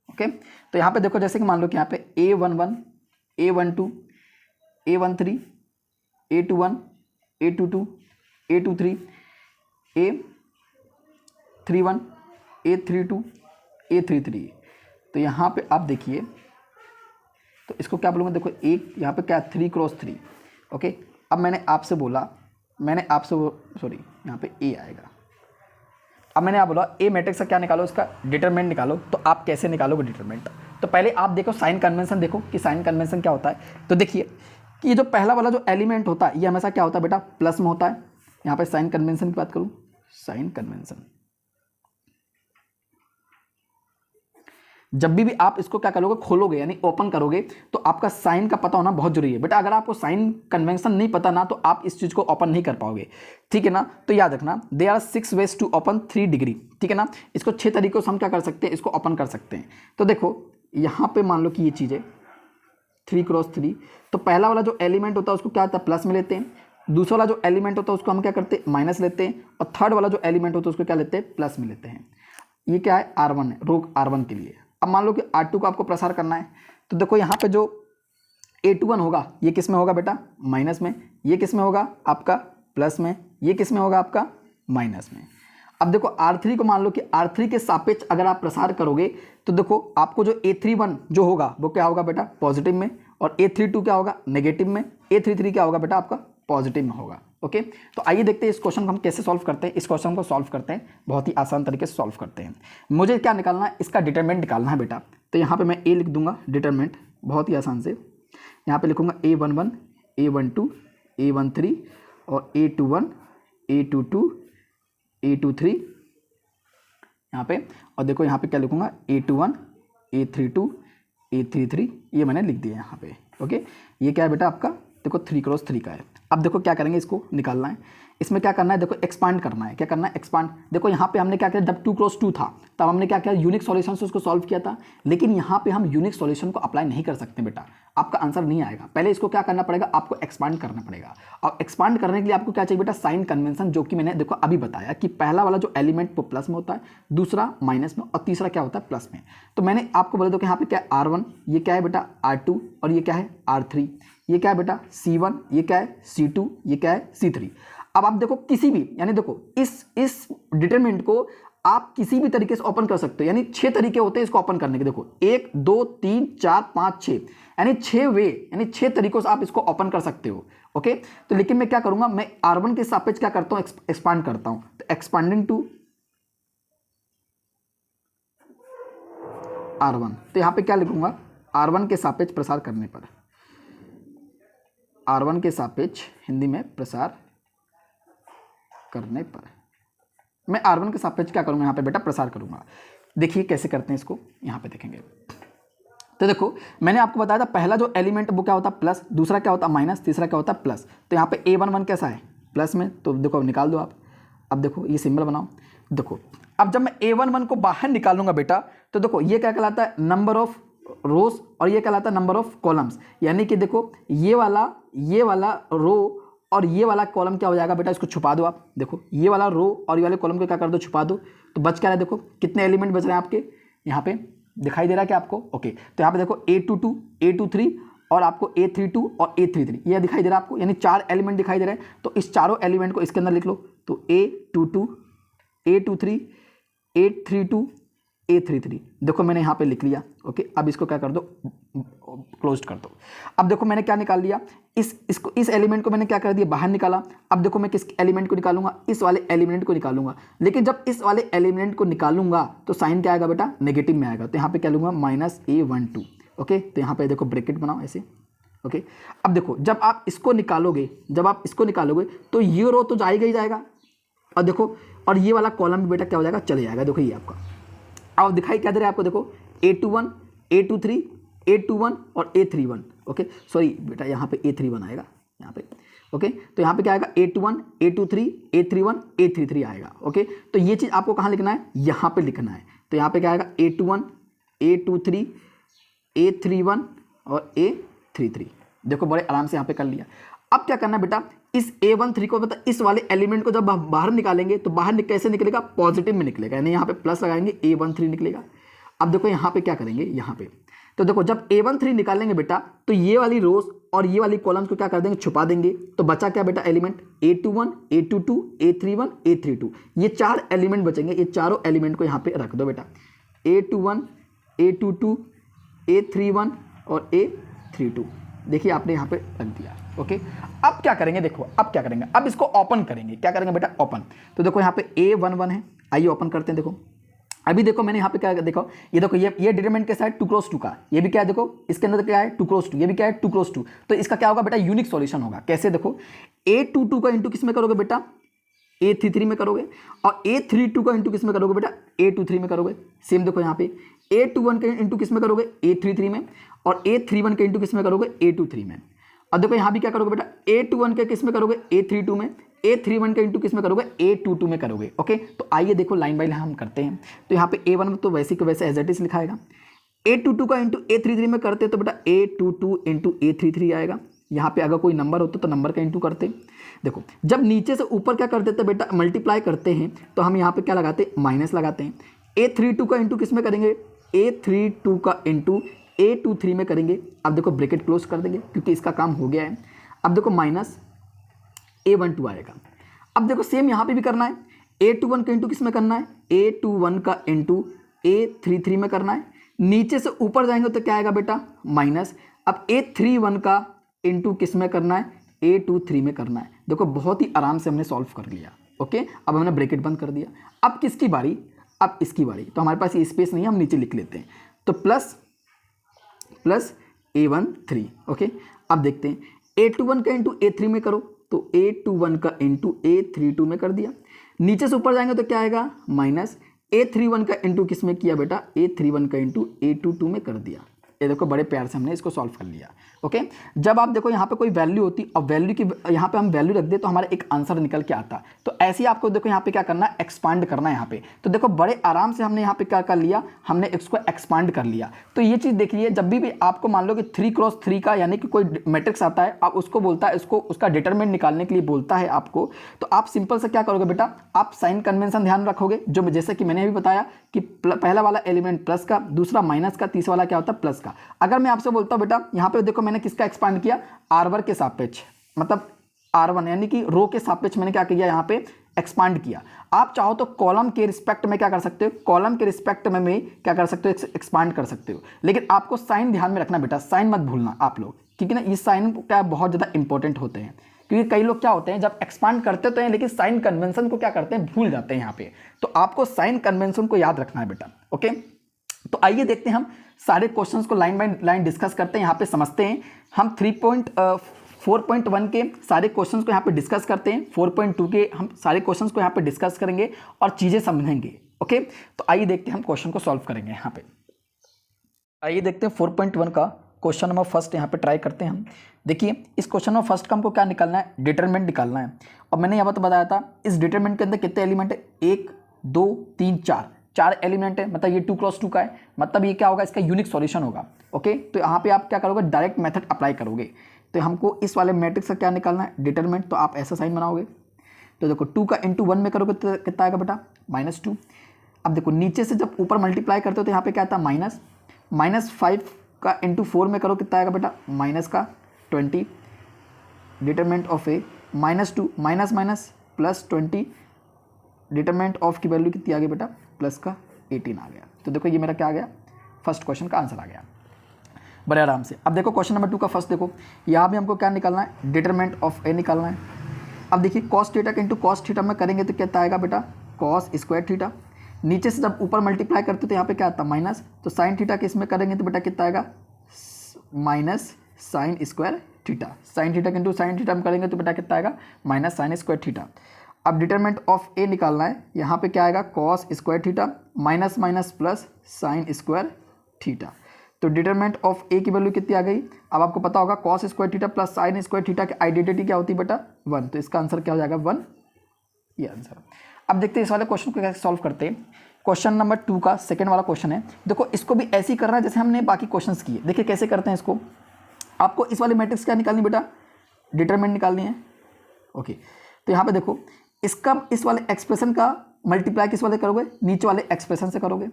ओके, तो यहां पे देखो जैसे कि मान लो कि यहां पे A11, A12, A13, A21, A22, A23, A31, A32, A33। तो यहां पे आप देखिए, तो इसको क्या बोलूँगा, देखो एक यहाँ पे क्या 3x3। ओके, अब मैंने आपसे बोला, सॉरी यहाँ पे ए आएगा। अब मैंने आप बोला ए मैट्रिक्स का क्या निकालो, इसका डिटरमिनेंट निकालो। तो आप कैसे निकालोगे डिटरमिनेंट? तो पहले आप देखो साइन कन्वेंशन, देखो कि साइन कन्वेंशन क्या होता है। तो देखिए कि ये जो पहला वाला जो एलिमेंट होता है ये हमेशा क्या होता है बेटा, प्लस में होता है। यहाँ पे साइन कन्वेंशन की बात करूँ, साइन कन्वेंशन जब भी आप इसको क्या करोगे, खोलोगे यानी ओपन करोगे, तो आपका साइन का पता होना बहुत जरूरी है बेटा। अगर आपको साइन कन्वेंशन नहीं पता ना, तो आप इस चीज को ओपन नहीं कर पाओगे, ठीक है ना। तो याद रखना, there are 6 ways to open 3 degree, ठीक है ना। इसको 6 तरीकों से हम क्या कर सकते हैं, इसको ओपन कर सकते हैं। तो देखो यहाँ पे मान लो कि ये चीज़ है 3x3, तो पहला वाला जो एलिमेंट होता है उसको क्या होता है, प्लस में लेते हैं। दूसरा वाला जो एलिमेंट होता है उसको हम क्या करते हैं, माइनस लेते हैं। और थर्ड वाला जो एलिमेंट होता है उसको क्या लेते हैं, प्लस में लेते हैं। ये क्या है, R1 है, रो R1 के लिए। अब मान लो कि R2 को आपको प्रसार करना है, तो देखो यहाँ पे जो A21 होगा ये किस में होगा बेटा, माइनस में। ये किस में होगा आपका, प्लस में। ये किस में होगा आपका, माइनस में। अब देखो R3 को मान लो कि R3 के सापेक्ष अगर आप प्रसार करोगे, तो देखो आपको जो A31 जो होगा वो क्या होगा बेटा, पॉजिटिव में। और A32 क्या होगा, नेगेटिव में। A33 क्या होगा बेटा आपका, पॉजिटिव में होगा। ओके, तो आइए देखते हैं इस क्वेश्चन को हम कैसे सॉल्व करते हैं। इस क्वेश्चन को सॉल्व करते हैं, बहुत ही आसान तरीके से सॉल्व करते हैं। मुझे क्या निकालना है, इसका डिटरमिनेंट निकालना है बेटा। तो यहाँ पे मैं ए लिख दूंगा डिटरमिनेंट, बहुत ही आसान से। यहाँ पे लिखूंगा A11, A12, A13 और A21, A22, A23 यहाँ पे। और देखो यहाँ पे क्या लिखूंगा, A21, A32, A33, ये मैंने लिख दिया यहाँ पे। ओके, ये क्या है बेटा आपका, देखो 3x3 का है। अब देखो क्या करेंगे, इसको निकालना है, इसमें क्या करना है, देखो एक्सपांड करना है। क्या करना है, एक्सपांड। देखो यहाँ पे हमने क्या किया, जब 2 क्रॉस 2 था तब हमने क्या किया, यूनिक सॉल्यूशन से उसको सॉल्व किया था। लेकिन यहाँ पे हम यूनिक सॉल्यूशन को अप्लाई नहीं कर सकते बेटा, आपका आंसर नहीं आएगा। पहले इसको क्या करना पड़ेगा, आपको एक्सपांड करना पड़ेगा। और एक्सपांड करने के लिए आपको क्या चाहिए बेटा, साइन कन्वेंशन, जो कि मैंने देखो अभी बताया कि पहला वाला जो एलिमेंट वो प्लस में होता है, दूसरा माइनस में, और तीसरा क्या होता है, प्लस में। तो मैंने आपको बोला दो कि यहाँ पे क्या है R1, ये क्या है बेटा R2, और ये क्या है R3, ये क्या है बेटा C1, ये क्या है C2, ये क्या है C3। अब आप देखो किसी भी, यानी देखो इस डिटरमिनेंट को आप किसी भी तरीके से ओपन कर सकते हो, यानी 6 तरीके होते हैं इसको ओपन करने के। देखो 1 2 3 4 5 6, यानी 6 वे, यानी 6 तरीकों से आप इसको ओपन कर सकते हो। ओके, तो लेकिन मैं क्या करूंगा, मैं R1 के सापेक्ष क्या करता हूं, एक्सपांड करता हूं। तो एक्सपांडिंग टू R1, तो यहां पे क्या लिखूंगा, R1 के सापेक्ष प्रसार करने पर, R1 के सापेक्ष हिंदी में प्रसार करने पर मैं R1 के सापेक्ष क्या करूंगा, यहाँ पे बेटा प्रसार करूंगा। देखिए कैसे करते हैं इसको, यहाँ पे देखेंगे। तो देखो मैंने आपको बताया था पहला जो एलिमेंट वो क्या होता है प्लस, दूसरा क्या होता है माइनस, तीसरा क्या होता है प्लस। तो यहाँ पे A11 कैसा है, प्लस में, तो देखो निकाल दो आप। अब देखो ये सिंबल बनाओ। देखो अब जब मैं A11 को बाहर निकालूंगा बेटा, तो देखो ये क्या कहलाता है, नंबर ऑफ रोज, और ये कहलाता है नंबर ऑफ कॉलम्स। यानी कि देखो ये वाला रो और ये वाला कॉलम क्या हो जाएगा बेटा, इसको छुपा दो आप। देखो ये वाला रो और ये वाले कॉलम को क्या कर दो, छुपा दो। तो बच क्या रहा है, देखो कितने एलिमेंट बच रहे हैं आपके, यहाँ पे दिखाई दे रहा है क्या आपको। ओके, तो यहाँ पे देखो A22, A23 और आपको A32 और A33, ये दिखाई दे रहा है आपको, यानी 4 एलिमेंट दिखाई दे रहे हैं। तो इस चारों एलिमेंट को इसके अंदर लिख लो। तो A22, A23, A32, A33, देखो मैंने यहाँ पे लिख लिया। ओके, अब इसको क्या कर दो, क्लोज कर दो। अब देखो मैंने क्या निकाल लिया, इस एलिमेंट को मैंने क्या कर दिया, बाहर निकाला। अब देखो मैं किस एलिमेंट को निकालूंगा, इस वाले एलिमेंट को निकालूंगा। लेकिन जब इस वाले एलिमेंट को निकालूंगा तो साइन क्या आएगा बेटा, नेगेटिव में आएगा। तो यहाँ पे क्या लूंगा, -A12। ओके, तो यहाँ पे देखो ब्रैकेट बनाओ ऐसे। ओके, अब देखो जब आप इसको निकालोगे तो ये रो तो जाएगा ही जाएगा, और देखो और ये वाला कॉलम भी बेटा क्या हो जाएगा, चले जाएगा। देखो ये आपका अब दिखाई क्या दे रहा है आपको, देखो A21, A23, A21 और A31। ओके, सॉरी बेटा यहाँ पे A31 आएगा यहाँ पे। ओके, तो यहाँ पे क्या आएगा, A21, A23, A31, A33 आएगा। ओके, तो ये चीज़ आपको कहाँ लिखना है, यहाँ पे लिखना है। तो यहाँ पे क्या आएगा, A21, A23, A31 और A33। देखो बड़े आराम से यहाँ पे कर लिया। अब क्या करना है बेटा, इस A13 को मतलब इस वाले एलिमेंट को जब बाहर निकालेंगे तो बाहर कैसे निकलेगा, पॉजिटिव में निकलेगा, यानी यहाँ पे प्लस लगाएंगे A13 निकलेगा। अब देखो यहाँ पे क्या करेंगे, यहाँ पे तो देखो जब A13 निकालेंगे बेटा तो ये वाली रोज और ये वाली कॉलम्स को क्या कर देंगे, छुपा देंगे। तो बचा क्या बेटा element, A21, A22, A31, A32, ये 4 एलिमेंट बचेंगे। ये चारों एलिमेंट को यहाँ पे रख दो बेटा, A21, A22, A31 और A32। देखिए आपने यहाँ पे रख दिया। ओके, अब क्या करेंगे, देखो अब क्या करेंगे, अब इसको ओपन करेंगे। क्या करेंगे बेटा, ओपन। तो देखो यहाँ पे A11 है, आइए ओपन करते हैं। देखो अभी देखो मैंने यहाँ पे क्या, देखो ये देखो ये डिटरमिनेंट कैसा है, 2 क्रॉस 2 का। ये भी क्या है, देखो इसके अंदर क्या है, 2 क्रॉस 2, ये भी क्या है, 2 क्रॉस 2। तो इसका क्या होगा बेटा, यूनिक सॉल्यूशन होगा। कैसे, देखो A22 का इंटू किस में करोगे बेटा, A33 में करोगे, और A32 का इंटू किस में करोगे बेटा, A23 में करोगे। सेम देखो यहाँ पे A21 के इंटू किस में करोगे, A33 में, और A31 के इंटू किस में करोगे, A23 में। और देखो यहाँ भी क्या करोगे बेटा, A21 के किस में करोगे, A32 में, A31 के इंटू किस में करोगे, A22 में करोगे। ओके, तो आइए देखो लाइन बाय लाइन हम करते हैं। तो यहाँ पे A1 में तो वैसे के वैसे एज इट इज लिखाएगा। A22 का इंटू A33 में करते तो बेटा A22 इंटू A33 आएगा। यहाँ पे अगर कोई नंबर होता तो नंबर का इंटू करते। देखो जब नीचे से ऊपर क्या कर देते बेटा, मल्टीप्लाई करते हैं, तो हम यहाँ पे क्या लगाते, माइनस लगाते हैं। A32 का इंटू किस में करेंगे, A32 का इंटू A23 में करेंगे। अब देखो ब्रैकेट क्लोज कर देंगे क्योंकि इसका काम हो गया है। अब देखो माइनस A12 आएगा। अब देखो सेम यहाँ पे भी करना है, A21 का इंटू किस में करना है, A21 का इंटू A33 में करना है। नीचे से ऊपर जाएंगे तो क्या आएगा बेटा, माइनस। अब A31 का इंटू किस में करना है, A23 में करना है। देखो बहुत ही आराम से हमने सॉल्व कर लिया। ओके, अब हमने ब्रैकेट बंद कर दिया। अब किसकी बारी, अब इसकी बारी। तो हमारे पास ये स्पेस नहीं है, हम नीचे लिख लेते हैं। तो प्लस A13। ओके, अब देखते हैं A21 का इंटू A3 में करो, तो A21 का इंटू A32 में कर दिया। नीचे से ऊपर जाएंगे तो क्या आएगा, माइनस। A31 का इंटू किस में किया बेटा, A31 का इंटू A22 में कर दिया। ये देखो बड़े प्यार से हमने इसको सॉल्व कर लिया। ओके, जब आप देखो यहाँ पे कोई वैल्यू होती और वैल्यू की यहाँ पे हम वैल्यू रख दे तो हमारा एक आंसर निकल के आता। तो ऐसे ही आपको देखो यहाँ पे क्या करना है, एक्सपांड करना है यहाँ पे। तो देखो बड़े आराम से हमने यहाँ पे क्या कर लिया, हमने इसको एक्सपांड कर लिया। तो ये चीज़ देखिए, जब भी आपको मान लो कि 3x3 का यानी कि कोई मैट्रिक्स आता है, आप उसको बोलता है, इसको उसका डिटरमिनेंट निकालने के लिए बोलता है आपको, तो आप सिंपल से क्या करोगे बेटा, आप साइन कन्वेंशन ध्यान रखोगे, जो जैसे कि मैंने अभी बताया कि पहला वाला एलिमेंट प्लस का, दूसरा माइनस का, तीसरा वाला क्या होता है प्लस का। अगर मैं आपसे बोलता हूँ बेटा यहाँ पे देखो मैंने किसका एक्सपांड किया, R1 के सापेक्ष, मतलब R1 यानी कि रो के सापेक्ष मैंने क्या किया यहाँ पे एक्सपांड किया। आप चाहो तो कॉलम के रिस्पेक्ट में क्या कर सकते हो, कॉलम के रिस्पेक्ट में क्या कर सकते हो, एक्सपांड कर सकते हो। लेकिन आपको साइन ध्यान में रखना बेटा, साइन मत भूलना आप लोग, क्योंकि ना ये साइन क्या बहुत ज़्यादा इंपॉर्टेंट होते हैं। क्योंकि कई लोग क्या होते हैं जब एक्सपांड करते तो हैं लेकिन साइन कन्वेंशन को क्या करते हैं, भूल जाते हैं यहाँ पे। तो आपको साइन कन्वेंशन को याद रखना है बेटा। ओके, तो आइए देखते हैं हम सारे क्वेश्चंस को लाइन बाय लाइन डिस्कस करते हैं, यहाँ पे समझते हैं। हम 4.1 के सारे क्वेश्चंस को यहाँ पे डिस्कस करते हैं, 4.2 के हम सारे क्वेश्चंस को यहाँ पे डिस्कस करेंगे और चीज़ें समझेंगे। ओके, तो आइए देखते हैं हम क्वेश्चन को सॉल्व करेंगे यहाँ पे। आइए देखते हैं 4.1 का क्वेश्चन नंबर फर्स्ट यहाँ पे ट्राई करते हैं हम। देखिए इस क्वेश्चन नंबर फर्स्ट का हमको क्या निकालना है, डिटरमिनेंट निकालना है। और मैंने यहाँ पर बताया था इस डिटरमिनेंट के अंदर कितने एलिमेंट है, 1 2 3 4 एलिमेंट है, मतलब ये 2x2 का है, मतलब ये क्या होगा, इसका यूनिक सॉल्यूशन होगा। ओके, तो यहाँ पे आप क्या करोगे, डायरेक्ट मेथड अप्लाई करोगे। तो हमको इस वाले मैट्रिक्स का क्या निकालना है, डिटरमिनेंट। तो आप ऐसा साइन बनाओगे, तो देखो 2 का इंटू 1 में करोगे तो कितना आएगा बेटा, -2। अब देखो नीचे से जब ऊपर मल्टीप्लाई करते हो तो यहाँ पे क्या आता है -5 का इंटू 4 में करो कितना आएगा बेटा, -20। Determinant of A -2 minus plus 20, determinant of की वैल्यू कितनी आ गई बेटा, प्लस का 18 आ गया। तो देखो ये मेरा क्या आ गया, फर्स्ट क्वेश्चन का आंसर आ गया बड़े आराम से। अब देखो क्वेश्चन नंबर 2 का फर्स्ट देखो, यहाँ भी हमको क्या निकालना है, डिटरमिनेंट ऑफ ए निकालना है। अब देखिए कॉस थीटा के इंटू कॉस थीटा में करेंगे तो कितना आएगा बेटा, कॉस स्क्वायर थीटा। नीचे से जब ऊपर मल्टीप्लाई करते तो यहाँ पे क्या आता है माइनस, तो साइन थीटा के इसमें करेंगे तो बेटा कितना आएगा, minus sine square theta. Sine theta के इंटू साइन थीटा में करेंगे तो बेटा कितना आएगा, माइनस साइन स्क्वायर थीटा। अब डिटरमिनेंट ऑफ ए निकालना है, यहाँ पे क्या आएगा, cos square theta minus minus plus sine square theta. तो डिटरमिनेंट ऑफ ए की वैल्यू कितनी आ गई, अब आपको पता होगा cos square theta plus sine square theta की आइडेंटिटी क्या होती है बेटा, 1। तो इसका आंसर क्या हो जाएगा, 1, ये आंसर। अब देखते हैं इस वाले क्वेश्चन को कैसे सॉल्व करते हैं। क्वेश्चन नंबर 2 का सेकंड वाला क्वेश्चन है। देखो इसको भी ऐसे ही करना है जैसे हमने बाकी क्वेश्चंस किए। देखिए कैसे करते हैं इसको, आपको इस वाले मैट्रिक्स क्या निकालनी बेटा, डिटरमिनेंट निकालनी है। ओके, तो यहाँ पे देखो इसका इस वाले एक्सप्रेशन का मल्टीप्लाई किस वाले करोगे, नीचे वाले एक्सप्रेशन से करोगे,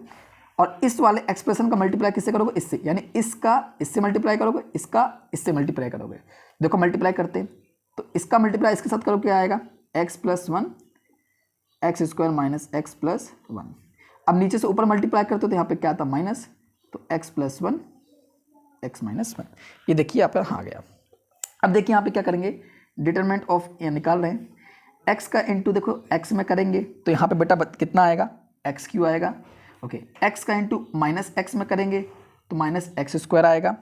और इस वाले एक्सप्रेशन का मल्टीप्लाई किससे करोगे, इससे, यानी इसका इससे मल्टीप्लाई करोगे, इसका इससे मल्टीप्लाई करोगे। देखो मल्टीप्लाई करते हैं तो इसका मल्टीप्लाई इसके साथ करोगे क्या आएगा, x + 1 x square minus x + 1। अब नीचे से ऊपर मल्टीप्लाई करते हो तो यहाँ पे क्या आता है माइनस, तो x + 1 x - 1। ये देखिए यहाँ पर आ गया। अब देखिए यहाँ पे क्या करेंगे, डिटरमिनेंट ऑफ ये निकाल रहे हैं, x का इंटू देखो x में करेंगे तो यहाँ पे बेटा कितना आएगा, x³ आएगा। ओके, x का इंटू माइनस x में करेंगे तो -x² आएगा।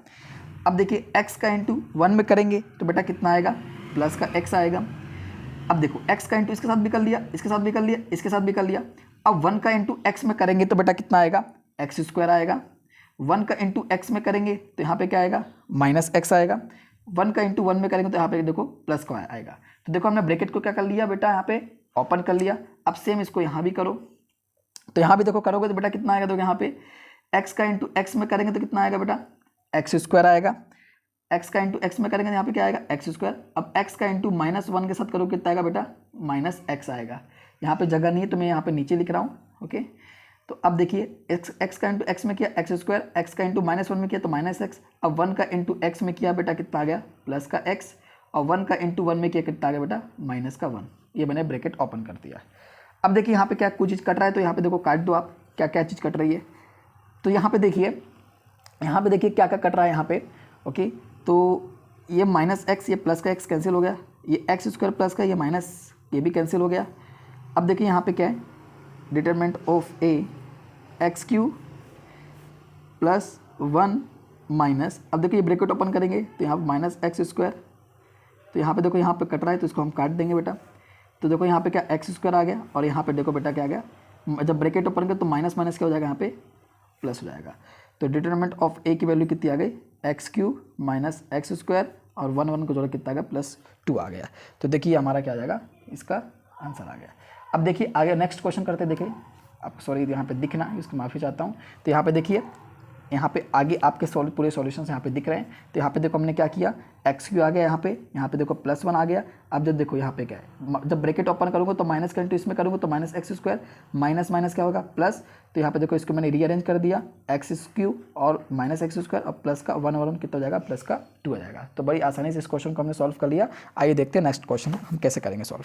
अब देखिए x का इंटू 1 में करेंगे तो बेटा कितना आएगा, प्लस का x आएगा। अब देखो x का इंटू इसके साथ भी कर लिया, इसके साथ भी कर लिया, इसके साथ भी कर लिया। अब 1 का इंटू x में करेंगे तो बेटा कितना आएगा, x² आएगा। 1 का इंटू x में करेंगे तो यहाँ पे क्या आएगा, -x आएगा। 1 का इंटू 1 में करेंगे तो यहाँ पे देखो प्लस का आएगा। तो देखो हमने ब्रैकेट को क्या कर लिया बेटा, यहाँ पे ओपन कर लिया। अब सेम इसको यहाँ भी करो, तो यहाँ भी देखो करोगे तो बेटा कितना आएगा, तो यहाँ पे x का इंटू x में करेंगे तो कितना आएगा बेटा, x² आएगा। x का इंटू x में करेंगे तो यहाँ पे क्या आएगा, x²। अब x का इंटू -1 के साथ करोगे कितना आएगा बेटा, -x आएगा। यहाँ पे जगह नहीं है तो मैं यहाँ पे नीचे लिख रहा हूँ। ओके, तो अब देखिए x का इंटू x में किया x², x का इंटू -1 में किया तो -x। अब 1 का इंटू x में किया बेटा कितना आ गया, प्लस का x, और 1 का इंटू 1 में किया कितना आ गया बेटा, -1। ये मैंने ब्रैकेट ओपन कर दिया। अब देखिए यहाँ पे क्या कुछ चीज़ कट रहा है, तो यहाँ पे देखो काट दो आप, क्या क्या चीज़ कट रही है। तो यहाँ पे देखिए क्या क्या कट रहा है यहाँ पे। ओके, तो ये -x, ये प्लस का x कैंसिल हो गया, ये x² प्लस का ये माइनस ये भी कैंसिल हो गया। अब देखिए यहाँ पे क्या है, determinant of A x³ + 1 minus, अब देखिए ये ब्रैकेट ओपन करेंगे तो यहाँ पे -x²। तो यहाँ पे देखो यहाँ पे कट रहा है तो इसको हम काट देंगे बेटा। तो देखो यहाँ पे क्या x² आ गया, और यहाँ पे देखो बेटा क्या आ गया, जब ब्रैकेट ओपन करें तो माइनस क्या हो जाएगा, यहाँ पे प्लस हो जाएगा। तो डिटरमिनेंट ऑफ ए की वैल्यू कितनी आ गई, x cube minus x square और 1 1 को जोड़ा कितना आ गया, +2 आ गया। तो देखिए हमारा क्या आ जाएगा, इसका आंसर आ गया। अब देखिए आगे नेक्स्ट क्वेश्चन करते देखिए, आप सॉरी यहाँ पे दिखना, इसकी माफ़ी चाहता हूँ। तो यहाँ पे देखिए, यहाँ पे आगे आपके पूरे सॉल्यूशंस यहाँ पे दिख रहे हैं। तो यहाँ पे देखो हमने क्या किया, एक्स क्यू आ गया यहाँ पे देखो +1 आ गया। अब जब देखो यहाँ पे क्या है, जब ब्रैकेट ओपन करूँगा तो माइनस का इंटू इसमें करूँगा तो minus x square, minus minus क्या होगा प्लस। तो यहाँ पे देखो इसको मैंने रीअरेंज कर दिया, एक्स क्यू और माइनस एक्स स्क्वायर और प्लस का 1 और 1 कितना हो जाएगा, प्लस का 2 आ जाएगा। तो बड़ी आसानी से इस क्वेश्चन को हमने सॉल्व कर लिया। आइए देखते हैं नेक्स्ट क्वेश्चन हम कैसे करेंगे सॉल्व।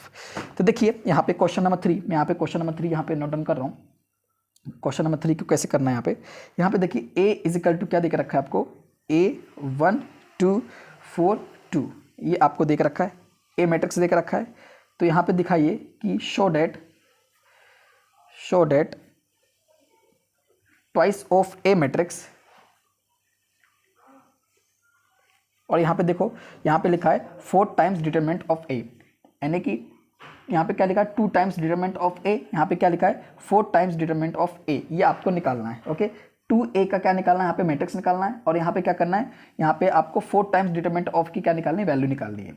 तो देखिए यहाँ पे क्वेश्चन नंबर 3, मैं यहाँ पे क्वेश्चन नंबर 3 यहाँ पे नोट डाउन कर रहा हूँ। क्वेश्चन नंबर 3 को कैसे करना है, यहाँ पे देखिए ए इजिकल टू क्या देख रखा है आपको, A1 2 4 2 ये आपको देख रखा है, ए मैट्रिक्स देख रखा है। तो यहाँ पे दिखाइए कि show that twice of A matrix, और यहाँ पे देखो यहाँ पे लिखा है 4 टाइम्स डिटरमिनेंट ऑफ ए, यानी कि यहाँ पे क्या लिखा है 2 टाइम्स डिटरमिनेंट ऑफ ए, यहाँ पे क्या लिखा है 4 टाइम्स डिटरमिनेंट ऑफ ए। ये आपको निकालना है। ओके, 2a का क्या निकालना है, यहाँ पे मैट्रिक्स निकालना है, और यहाँ पे क्या करना है, यहाँ पे आपको 4 टाइम्स डिटरमिनेंट ऑफ की क्या निकालनी है, वैल्यू निकालनी है।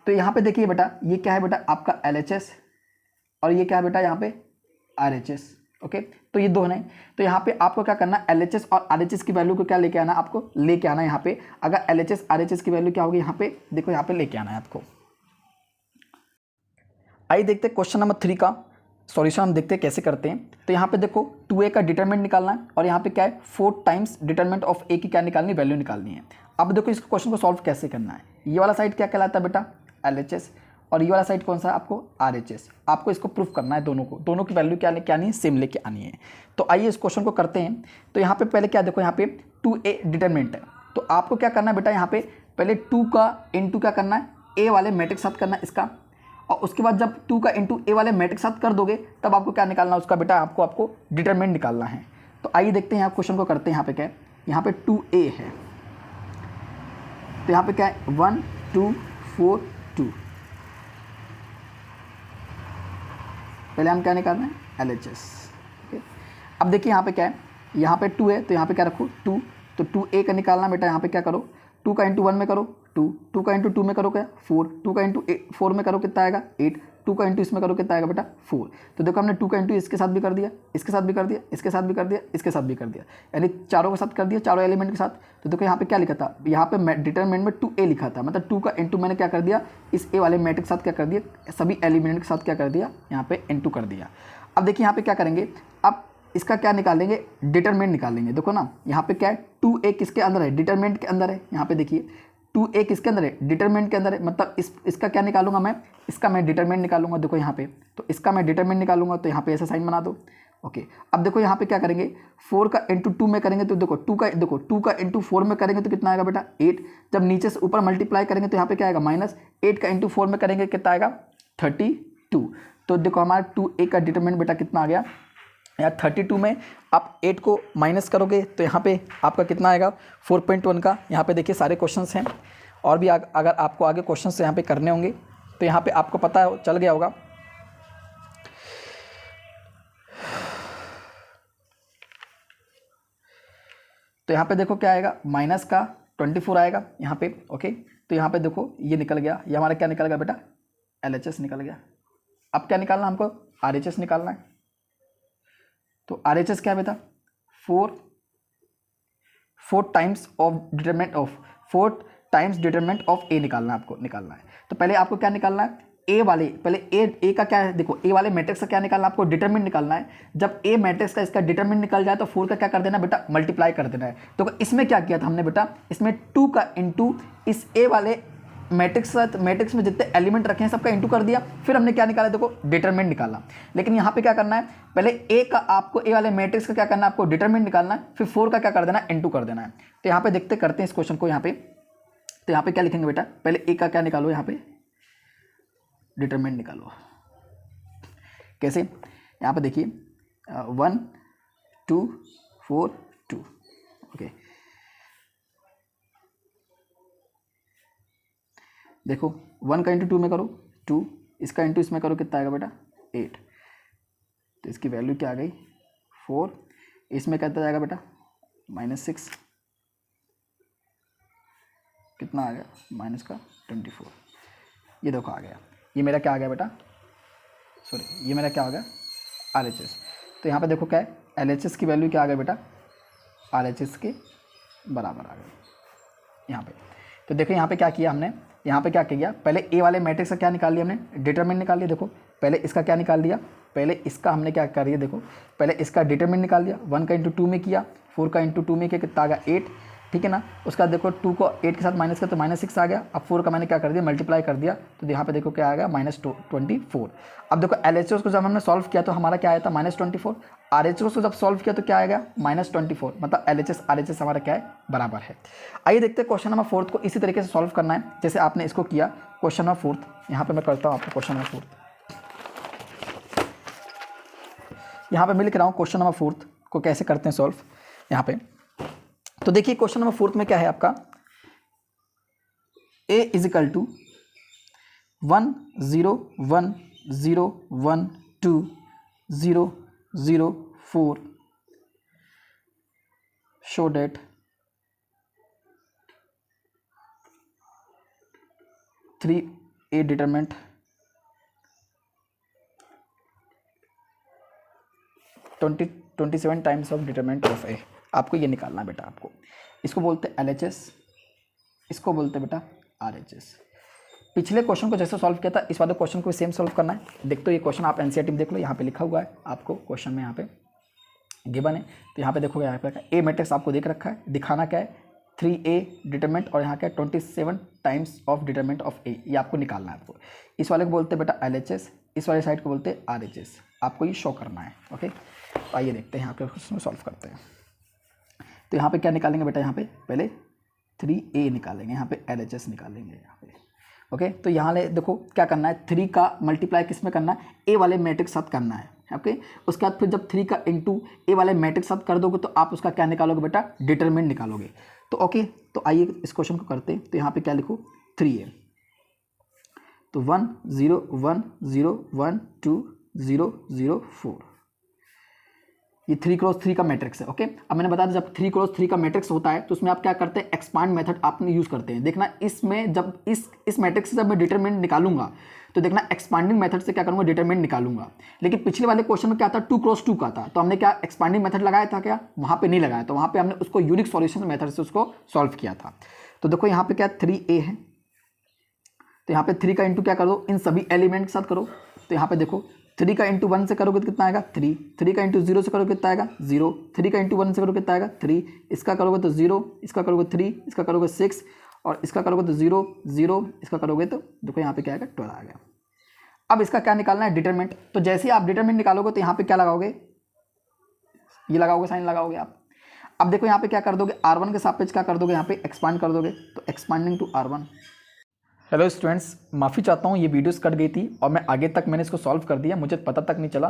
तो यहाँ पे देखिए बेटा, ये क्या है बेटा आपका LHS, और ये क्या है बेटा यहाँ पे RHS। ओके, तो ये दोनों है। तो यहाँ पे आपको क्या करना है, LHS और RHS की वैल्यू को क्या लेके आना, आपको लेके आना है यहाँ पे। अगर LHS RHS की वैल्यू क्या होगी, यहाँ पे देखो, यहाँ पे लेके आना है आपको। आइए देखते हैं क्वेश्चन नंबर 3 का सॉल्यूशन, हम देखते हैं कैसे करते हैं। तो यहाँ पे देखो 2a का डिटरमिनेंट निकालना है, और यहाँ पे क्या है 4 टाइम्स डिटरमिनेंट ऑफ a की क्या निकालनी, वैल्यू निकालनी है। अब देखो इस क्वेश्चन को सॉल्व कैसे करना है। ये वाला साइड क्या कहलाता है बेटा, LHS, और ये वाला साइड कौन सा है आपको, RHS। आपको इसको प्रूफ करना है, दोनों की वैल्यू क्या आनी है, सेम लेके आनी है। तो आइए इस क्वेश्चन को करते हैं। तो यहाँ पे पहले क्या देखो, यहाँ पे 2a डिटरमिनेंट है, तो आपको क्या करना है बेटा, यहाँ पे पहले 2 का इंटू क्या करना है, a वाले मैट्रिक्स साथ करना है इसका, और उसके बाद जब 2 का इंटू ए वाले मैट्रिक्स साथ कर दोगे तब आपको क्या निकालना है उसका बेटा, आपको डिटरमिनेंट निकालना है। तो आइए देखते हैं यहाँ क्वेश्चन को करते हैं। यहाँ पे क्या है, यहाँ पे 2a है, तो यहाँ पे क्या है 1 2 4 2। पहले हम क्या निकालना है, LHS। अब देखिए यहाँ पे क्या है, यहाँ पे 2 है, तो यहाँ पे क्या रखो 2, तो 2a का निकालना बेटा, यहाँ पे क्या करो 2 का इंटू 1 में करो 2, 2 का इंटू 2 में करो क्या 4, 2 का इंटू 4 में करो कितना आएगा 8, 2 का इंटू इसमें करो कितना आएगा बेटा 4। तो देखो हमने 2 का इंटू इसके साथ भी कर दिया, इसके साथ भी कर दिया, इसके साथ भी कर दिया, इसके साथ भी कर दिया, यानी चारों के साथ कर दिया, चारों एलिमेंट के साथ। तो देखो यहाँ पे क्या लिखा था, यहाँ पे डिटरमिनेंट में 2a लिखा था, मतलब 2 का इंटू मैंने क्या कर दिया, इस a वाले मैट्रिक्स के साथ क्या कर दिया, सभी एलिमेंट के साथ क्या कर दिया, यहाँ पे इंटू कर दिया। अब देखिए यहाँ पे क्या करेंगे, अब इसका क्या निकालेंगे, डिटरमिनेंट निकालेंगे। देखो ना यहाँ पे क्या है, 2a किसके अंदर है, डिटरमिनेंट के अंदर है। यहाँ पे देखिए 2a किसके अंदर है, डिटरमिनेंट के अंदर है, मतलब इसका क्या निकालूंगा मैं, इसका मैं डिटरमिनेंट निकालूंगा। देखो यहाँ पे, तो इसका मैं डिटरमिनेंट निकालूंगा, तो यहाँ पे ऐसा साइन बना दो। ओके, अब देखो यहाँ पे क्या करेंगे, 4 का इंटू 2 में करेंगे तो देखो 2 का इंटू 4 में करेंगे तो कितना आएगा बेटा 8। जब नीचे से ऊपर मल्टीप्लाई करेंगे तो यहाँ पे क्या आएगा माइनस, 8 का इंटू 4 में करेंगे कितना आएगा 32। तो देखो हमारा 2a का डिटरमिनेंट बेटा कितना आ गया, यहाँ 32 में आप 8 को माइनस करोगे तो यहाँ पे आपका कितना आएगा 4.1 का। यहाँ पे देखिए सारे क्वेश्चंस हैं, और भी अगर आपको आगे क्वेश्चंस यहाँ पे करने होंगे तो यहाँ पे आपको पता चल गया होगा। तो यहाँ पे देखो क्या आएगा, माइनस का 24 आएगा यहाँ पे। ओके, तो यहाँ पे देखो ये निकल गया, ये हमारा क्या निकल गया बेटा, LHS निकल गया। अब क्या निकालना हमको, RHS निकालना है। तो RHS क्या है बेटा, 4 times of determinant of 4 times determinant of a निकालना है, आपको निकालना है। तो पहले आपको क्या निकालना है, a वाले, पहले a का क्या है, देखो a वाले मैट्रिक्स का क्या निकालना है, आपको डिटरमिनेंट निकालना है। जब a मैट्रिक्स का इसका डिटरमिनेंट निकल जाए तो 4 का क्या कर देना बेटा, मल्टीप्लाई कर देना है। तो इसमें क्या किया था हमने बेटा, इसमें 2 का इंटू इस a वाले मैट्रिक्स में जितने एलिमेंट रखे हैं सबका इंटू कर दिया, फिर हमने क्या निकाला, देखो डिटरमिनेंट निकाला। लेकिन यहाँ पे क्या करना है, पहले आपको ए वाले मैट्रिक्स का क्या करना है, आपको डिटरमिनेंट निकालना है, फिर 4 का क्या कर देना है, इंटू कर देना है। तो यहाँ पे करते हैं इस क्वेश्चन को। यहाँ पे तो यहाँ पे क्या लिखेंगे बेटा, पहले ए का क्या निकालो, यहाँ पे डिटरमिनेंट निकालो। कैसे, यहाँ पे देखिए 1 2 4 2। ओके, देखो 1 का इंटू 2 में करो 2, इसका इंटू इसमें करो कितना आएगा बेटा 8। तो इसकी वैल्यू क्या आ गई 4, इसमें कितना जाएगा बेटा -6 कितना आ गया माइनस का 24। ये देखो आ गया, ये मेरा क्या आ गया बेटा, सॉरी ये मेरा क्या हो गया RHS। तो यहाँ पे देखो क्या है LHS की वैल्यू क्या आ गया बेटा, RHS के बराबर आ गया यहाँ पे। तो देखो यहाँ पे क्या किया हमने, यहाँ पे क्या किया, पहले ए वाले मैट्रिक्स का क्या निकाल लिया हमने, डिटरमिनेंट निकाल लिया। देखो पहले इसका क्या निकाल दिया, पहले इसका हमने क्या कर दिया, देखो पहले इसका डिटरमिनेंट निकाल दिया, 1 का इंटू 2 में किया, 4 का इंटू 2 में किया, कितना आ गया 8, ठीक है ना। उसका देखो 2 को 8 के साथ माइनस किया तो -6 आ गया। अब 4 का मैंने क्या कर दिया, मल्टीप्लाई कर दिया, तो यहाँ पे देखो क्या आ गया -24। अब देखो LHS को जब हमने सॉल्व किया तो हमारा क्या आया था -24, RHS को जब सॉल्व किया तो क्या आएगा -24, मतलब LHS RHS हमारा क्या है बराबर है। आइए देखते हैं क्वेश्चन नंबर 4 को इसी तरीके से सॉल्व करना है जैसे आपने इसको किया क्वेश्चन नंबर 4। यहाँ पे मैं करता हूँ आपको क्वेश्चन नंबर 4, यहाँ पे मैं लिख रहा हूँ क्वेश्चन नंबर 4 को कैसे करते हैं सॉल्व यहाँ पे। तो देखिए क्वेश्चन नंबर 4 में क्या है आपका, a = 1 0 1 0 1 2 0 0 4 show that A determinant 27 times of determinant of A। आपको ये निकालना है बेटा, आपको इसको बोलते हैं LHS, इसको बोलते हैं बेटा RHS। पिछले क्वेश्चन को जैसे सॉल्व किया था इस वाले क्वेश्चन को सेम सॉल्व करना है। देखते हो ये क्वेश्चन आप NCERT में देख लो, यहाँ पे लिखा हुआ है आपको क्वेश्चन में, यहाँ पे गिवन है। तो यहाँ पे देखोगे यहाँ पे ए मैट्रिक्स आपको देख रखा है, दिखाना क्या है 3A डिटरमिनेंट और यहाँ क्या 27 times of determinant of A, ये आपको निकालना है। आपको इस वाले को बोलते हैं बेटा LHS, इस वाले साइड को बोलते हैं RHS, आपको ये शो करना है। ओके तो आइए देखते हैं यहाँ पे क्वेश्चन सॉल्व करते हैं। तो यहाँ पे क्या निकालेंगे बेटा, यहाँ पे पहले 3A निकालेंगे, यहाँ पे LHS निकालेंगे यहाँ पे। ओके तो यहाँ ले देखो क्या करना है, 3 का मल्टीप्लाई किस में करना है, A वाले मैट्रिक्स साथ करना है। ओके उसके बाद फिर जब 3 का इंटू A वाले मैट्रिक्स साथ कर दोगे तो आप उसका क्या निकालोगे बेटा, डिटरमिनेंट निकालोगे। तो ओके तो आइए इस क्वेश्चन को करते हैं। तो यहाँ पे क्या लिखो 3A, तो 1 0 1 0 1 2 0 0 4, ये 3 क्रॉस 3 का मैट्रिक्स है। ओके अब मैंने बताया जब 3 क्रॉस 3 का मैट्रिक्स होता है तो उसमें आप क्या करते हैं, एक्सपांड मेथड आपने यूज करते हैं। देखना इसमें जब इस मैट्रिक्स से जब मैं डिटरमिनेंट निकालूंगा तो देखना एक्सपांडिंग मेथड से क्या करूंगा, डिटरमिनेंट निकालूंगा। लेकिन पिछले वाले क्वेश्चन में क्या था 2 क्रॉस 2 का था, तो हमने क्या एक्सपांडिंग मेथड लगाया था, क्या वहां पे नहीं लगाया, तो वहां पे हमने उसको यूनिक सॉल्यूशन मेथड से उसको सॉल्व किया था। तो देखो यहाँ पे क्या 3A है, तो यहाँ पे 3 का इंटू क्या कर दो, इन सभी एलिमेंट के साथ करो। तो यहाँ पे देखो 3 का इंटू 1 से करोगे तो कितना आएगा 3, 3 का इंटू 0 से करोगे कितना आएगा 0, 3 का इंटू 1 से करोगे कितना आएगा 3, इसका करोगे तो 0, इसका करोगे 3, इसका करोगे 6 और इसका करोगे तो 0 0, इसका करोगे तो देखो यहाँ पे क्या आएगा 12 आ गया। अब इसका क्या निकालना है, डिटरमिनेंट। तो जैसे ही आप डिटरमिनेंट निकालोगे तो यहाँ पे क्या लगाओगे, ये लगाओगे, साइन लगाओगे आप। अब देखो यहाँ पे क्या कर दोगे, R1 के सापेक्ष क्या कर दोगे, यहाँ पे एक्सपांड कर दोगे, तो expanding to R1। Hello students, माफ़ी चाहता हूँ ये वीडियोस कट गई थी और मैं आगे तक मैंने इसको सॉल्व कर दिया, मुझे पता तक नहीं चला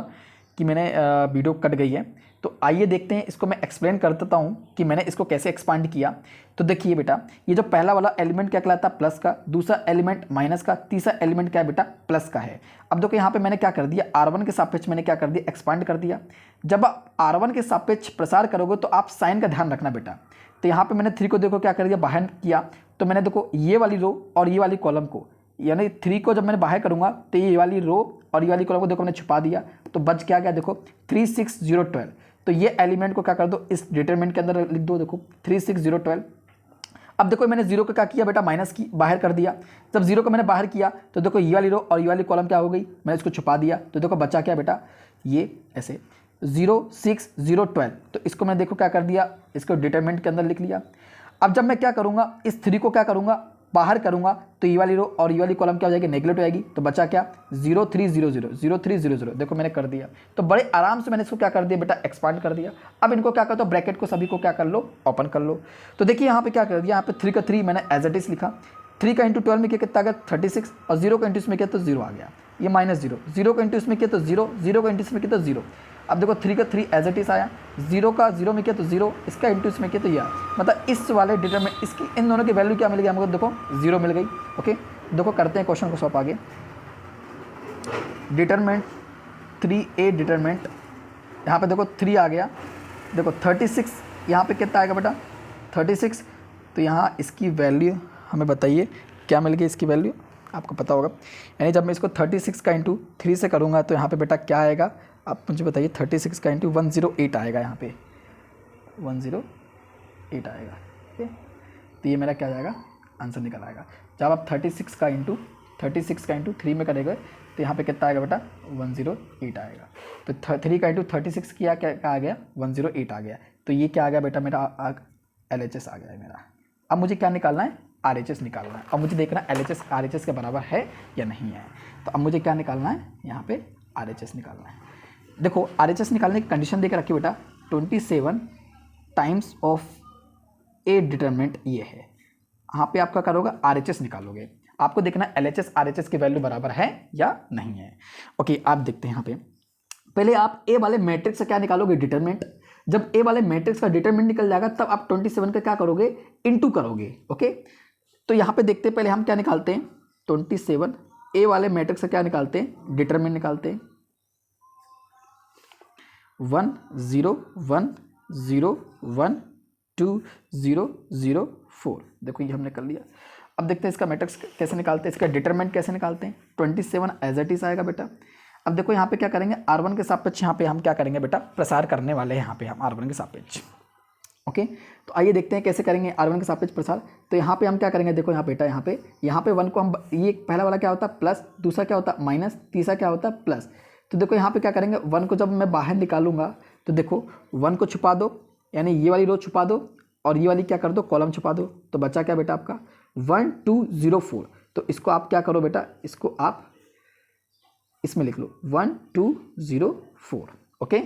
कि मैंने वीडियो कट गई है। तो आइए देखते हैं, इसको मैं एक्सप्लेन कर देता हूँ कि मैंने इसको कैसे एक्सपांड किया। तो देखिए बेटा, ये जो पहला वाला एलिमेंट क्या कहलाता है प्लस का, दूसरा एलिमेंट माइनस का, तीसरा एलिमेंट क्या है बेटा प्लस का है। अब देखो यहाँ पे मैंने क्या कर दिया, R1 के सापेक्ष मैंने क्या कर दिया, एक्सपांड कर दिया। जब आप R1 के सापेक्ष प्रसार करोगे तो आप साइन का ध्यान रखना बेटा। तो यहाँ पे मैंने 3 को देखो क्या कर दिया, बाहर किया, तो मैंने देखो ये वाली रो और ये वाली कॉलम को, यानी 3 को जब मैंने बाहर करूंगा तो ये वाली रो और ये वाली कॉलम को देखो मैंने छुपा दिया, तो बच क्या गया देखो 3 6 0 12। तो ये एलिमेंट को क्या कर दो, इस डिटरमिनेंट के अंदर लिख दो, देखो 3 6 0 12। अब देखो मैंने 0 को क्या किया बेटा, माइनस की बाहर कर दिया। जब 0 को मैंने बाहर किया तो देखो ये वाली रो और ये वाली कॉलम क्या हो गई, मैंने इसको छुपा दिया, तो देखो बचा क्या बेटा, ये ऐसे 0 6 0 12। तो इसको मैं देखो क्या कर दिया, इसको डिटरमिनेंट के अंदर लिख लिया। अब जब मैं क्या करूँगा, इस 3 को क्या करूँगा, बाहर करूंगा, तो ये वाली रो और ये वाली कॉलम क्या हो जाएगी, नेगलेक्ट हो जाएगी, तो बचा क्या 0 3 0 0 0 3 0 0। देखो मैंने कर दिया, तो बड़े आराम से मैंने इसको क्या कर दिया बेटा, एक्सपांड कर दिया। अब इनको क्या करते हो, ब्रैकेट को सभी को क्या कर लो, ओपन कर लो। तो देखिए यहाँ पे क्या कर दिया, यहाँ पे 3 का 3 मैंने एज इट इज लिखा, 3 का इंटू 12 में किया कितना आ गया 36, और 0 का इंटू इसमें किया तो 0 आ गया, ये -0, 0 का इंटू इसमें किया तो 0, 0 का इंटू इसमें किया तो 0। अब देखो 3 का 3 एज इट इज आया, 0 का 0 में किया तो 0, इसका इंटू इसमें किया तो यह, मतलब इस वाले डिटरमिनेंट इसकी इन दोनों की वैल्यू क्या मिल गई हमको, देखो 0 मिल गई। ओके देखो करते हैं क्वेश्चन को सॉल्व आगे। डिटरमिनेंट 3A डिटरमिनेंट, यहाँ पे देखो 3 आ गया, देखो 36 यहाँ पे कितना आएगा बेटा 36। तो यहाँ इसकी वैल्यू हमें बताइए क्या मिल गई इसकी वैल्यू, आपको पता होगा। यानी जब मैं इसको 36 का इंटू 3 से करूँगा तो यहाँ पे बेटा क्या आएगा, आप मुझे बताइए। 36 का इंटू 108 आएगा, यहाँ पे 108 आएगा। ठीक है, तो ये मेरा क्या जाएगा, आंसर निकल आएगा। जब आप 36 का इंटू 3 में करेंगे तो यहाँ पे कितना आएगा बेटा 108 आएगा। तो 3 का इंटू 36 किया क्या आ गया 108 आ गया। तो ये क्या आ गया बेटा मेरा LHS आ गया है मेरा। अब मुझे क्या निकालना है, RHS निकालना है। अब मुझे देखना है LHS RHS के बराबर है या नहीं है। तो अब मुझे क्या निकालना है, यहाँ पे RHS निकालना है। देखो RHS निकालने की कंडीशन देकर रखिए बेटा, 27 टाइम्स ऑफ ए डिटरमिनेंट ये है। यहाँ पे आपका करोगे RHS निकालोगे, आपको देखना LHS RHS की वैल्यू बराबर है या नहीं है। ओके, आप देखते हैं यहाँ पे पहले आप ए वाले मैट्रिक्स से क्या निकालोगे, डिटरमिनेंट। जब ए वाले मैट्रिक्स का डिटरमिनेंट निकल जाएगा तब आप 27 का क्या करोगे, इनटू करोगे। ओके, तो यहाँ पे देखते हैं पहले हम क्या निकालते हैं, 27 ए वाले मैट्रिक्स से क्या निकालते हैं, डिटरमिनेंट निकालते हैं। 1 0 1 0 1 2 0 0 4। देखो ये हमने कर लिया। अब देखते हैं इसका मैट्रिक्स कैसे निकालते हैं, इसका डिटरमिनेंट कैसे निकालते हैं। 27 एज इट इज आएगा बेटा। अब देखो यहाँ पे क्या करेंगे, R1 के सापेक्ष यहाँ पे हम क्या करेंगे बेटा, प्रसार करने वाले हैं यहाँ पे हम R1 के सापेक्ष। ओके, तो आइए देखते हैं कैसे करेंगे R1 के सापेक्ष प्रसार। तो यहाँ पे हम क्या करेंगे, देखो यहाँ बेटा यहाँ पे 1 को हम, ये पहला वाला क्या होता है प्लस, दूसरा क्या होता है माइनस, तीसरा क्या होता है प्लस। तो देखो यहाँ पे क्या करेंगे, 1 को जब मैं बाहर निकालूंगा तो देखो 1 को छुपा दो, यानी ये वाली रो छुपा दो और ये वाली क्या कर दो, कॉलम छुपा दो। तो बचा क्या बेटा आपका 1204। तो इसको आप क्या करो बेटा, इसको आप इसमें लिख लो 1204। ओके,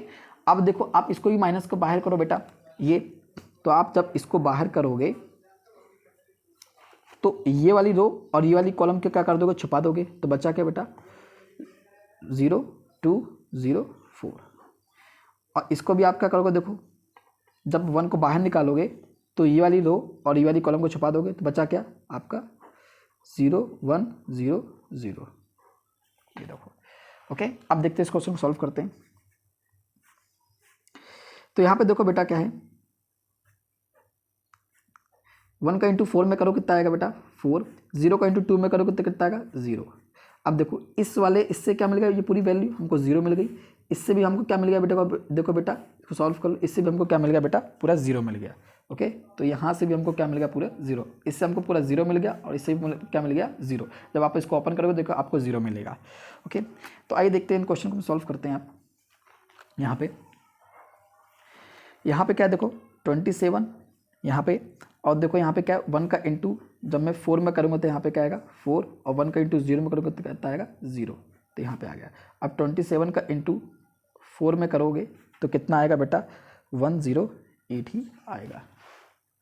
अब देखो आप इसको भी माइनस को बाहर करो बेटा ये। तो आप जब इसको बाहर करोगे तो ये वाली रो और ये वाली कॉलम के क्या कर दोगे, छुपा दोगे। तो बचा क्या बेटा 0204। और इसको भी आप क्या करोगे, देखो जब 1 को बाहर निकालोगे तो ये वाली रो और ये वाली कॉलम को छुपा दोगे। तो बचा क्या आपका 0100। ये देखो। ओके, अब देखते हैं इस क्वेश्चन को सॉल्व करते हैं। तो यहाँ पे देखो बेटा क्या है, 1 का इंटू 4 में करो कितना आएगा बेटा 4। 0 का इंटू 2 में करो कितना आएगा 0। अब देखो इस वाले इससे क्या मिल गया, ये पूरी वैल्यू हमको 0 मिल गई। इससे भी हमको क्या मिल गया बेटा, देखो बेटा इसको सॉल्व कर लो, इससे भी हमको क्या मिल गया बेटा, पूरा 0 मिल गया। ओके, तो यहाँ से भी हमको क्या मिल गया, पूरा 0। इससे हमको पूरा 0 मिल गया और इससे भी क्या मिल गया 0। जब आप इसको ओपन करोगे देखो आपको 0 मिलेगा। ओके, तो आइए देखते हैं इन क्वेश्चन को सॉल्व करते हैं। आप यहाँ पे क्या देखो 27 यहाँ पे, और देखो यहाँ पे क्या 1 का इंटू जब मैं 4 में करूँगा तो यहाँ पे क्या आएगा 4, और 1 का इंटू 0 में करूँगा तो कितना आएगा 0। तो यहाँ पे आ गया। अब 27 का इंटू 4 में करोगे तो कितना आएगा बेटा 108 ही आएगा।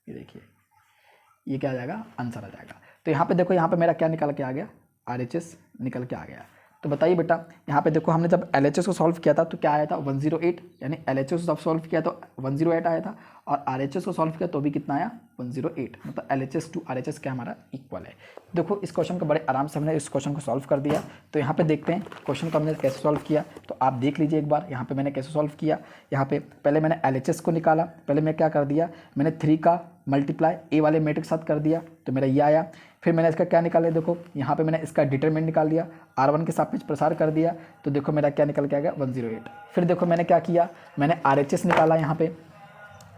ये देखिए ये क्या आ जाएगा, आंसर आ जाएगा। तो यहाँ पे देखो यहाँ पे मेरा क्या निकल के आ गया, RHS निकल के आ गया। तो बताइए बेटा यहाँ पे देखो हमने जब LHS को सॉल्व किया था तो क्या आया था 108, यानी LHS को जब सॉल्व किया तो 108 आया था, और RHS को सॉल्व किया तो भी कितना आया 108। मतलब LHS टू RHS क्या हमारा इक्वल है। देखो इस क्वेश्चन को बड़े आराम से हमने इस क्वेश्चन को सॉल्व कर दिया। तो यहाँ पे देखते हैं क्वेश्चन को हमने कैसे सॉल्व किया, तो आप देख लीजिए एक बार यहाँ पे मैंने कैसे सॉल्व किया। यहाँ पे पहले मैंने LHS को निकाला, पहले मैं क्या कर दिया, मैंने 3 का मल्टीप्लाई ए वाले मैट्रिक्स साथ कर दिया तो मेरा ये आया। फिर मैंने इसका क्या निकाला, देखो यहाँ पे मैंने इसका डिटरमिनेंट निकाल दिया, R1 के सापेक्ष प्रसार कर दिया तो देखो मेरा क्या निकल के आ गया 108। फिर देखो मैंने क्या किया, मैंने RHS निकाला, यहाँ पे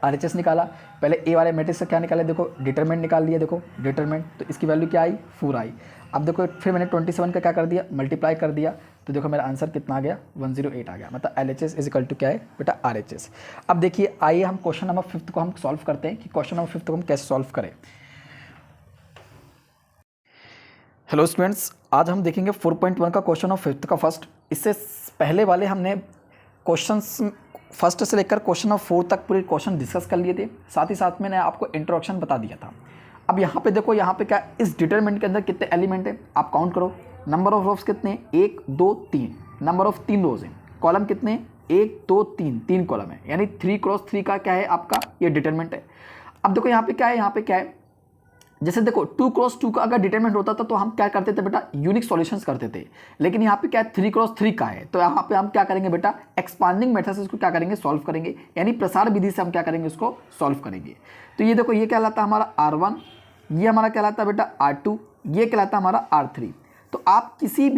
RHS निकाला। पहले ए वाले मैट्रिक्स से क्या निकाले, देखो डिटरमिनेंट निकाल लिया, देखो डिटरमिनेंट, तो इसकी वैल्यू क्या आई 4 आई। अब देखो फिर मैंने 27 का क्या कर दिया, मल्टीप्लाई कर दिया, तो देखो मेरा आंसर कितना आ गया 108 आ गया। मतलब LHS इज इक्वल टू क्या है बेटा RHS। अब देखिए आइए हम क्वेश्चन नंबर 5 को हम सॉल्व करते हैं कि क्वेश्चन नंबर 5 को हम कैसे सॉल्व करें। हेलो स्टूडेंट्स, आज हम देखेंगे 4.1 का क्वेश्चन ऑफ 5th का फर्स्ट। इससे पहले वाले हमने क्वेश्चंस फर्स्ट से लेकर क्वेश्चन ऑफ 4 तक पूरे क्वेश्चन डिस्कस कर लिए थे, साथ ही साथ मैंने आपको इंट्रोडक्शन बता दिया था। अब यहाँ पे देखो यहाँ पे क्या, इस डिटरमिनेंट के अंदर कितने एलिमेंट हैं आप काउंट करो। नंबर ऑफ रोज कितने, 1 2 3, नंबर ऑफ 3 रोज हैं। कॉलम कितने, 1 2 3, 3 कॉलम है, यानी 3 क्रॉस 3 का क्या है आपका ये डिटरमिनेंट है। अब देखो यहाँ पे क्या है, यहाँ पे क्या है, जैसे देखो 2x2 का अगर डिटरमिनेंट होता था तो हम क्या करते थे बेटा, यूनिक सॉल्यूशंस करते थे, लेकिन यहाँ पे क्या है 3x3 का है, तो यहाँ पे हम क्या करेंगे बेटा, एक्सपांडिंग मेथड से इसको क्या करेंगे, सॉल्व करेंगे, यानी प्रसार विधि से हम क्या करेंगे, उसको सॉल्व करेंगे। तो ये देखो ये कहलाता है हमारा R1, ये हमारा कहलाता है बेटा R2, ये कहलाता है हमारा R3। तो आप किसी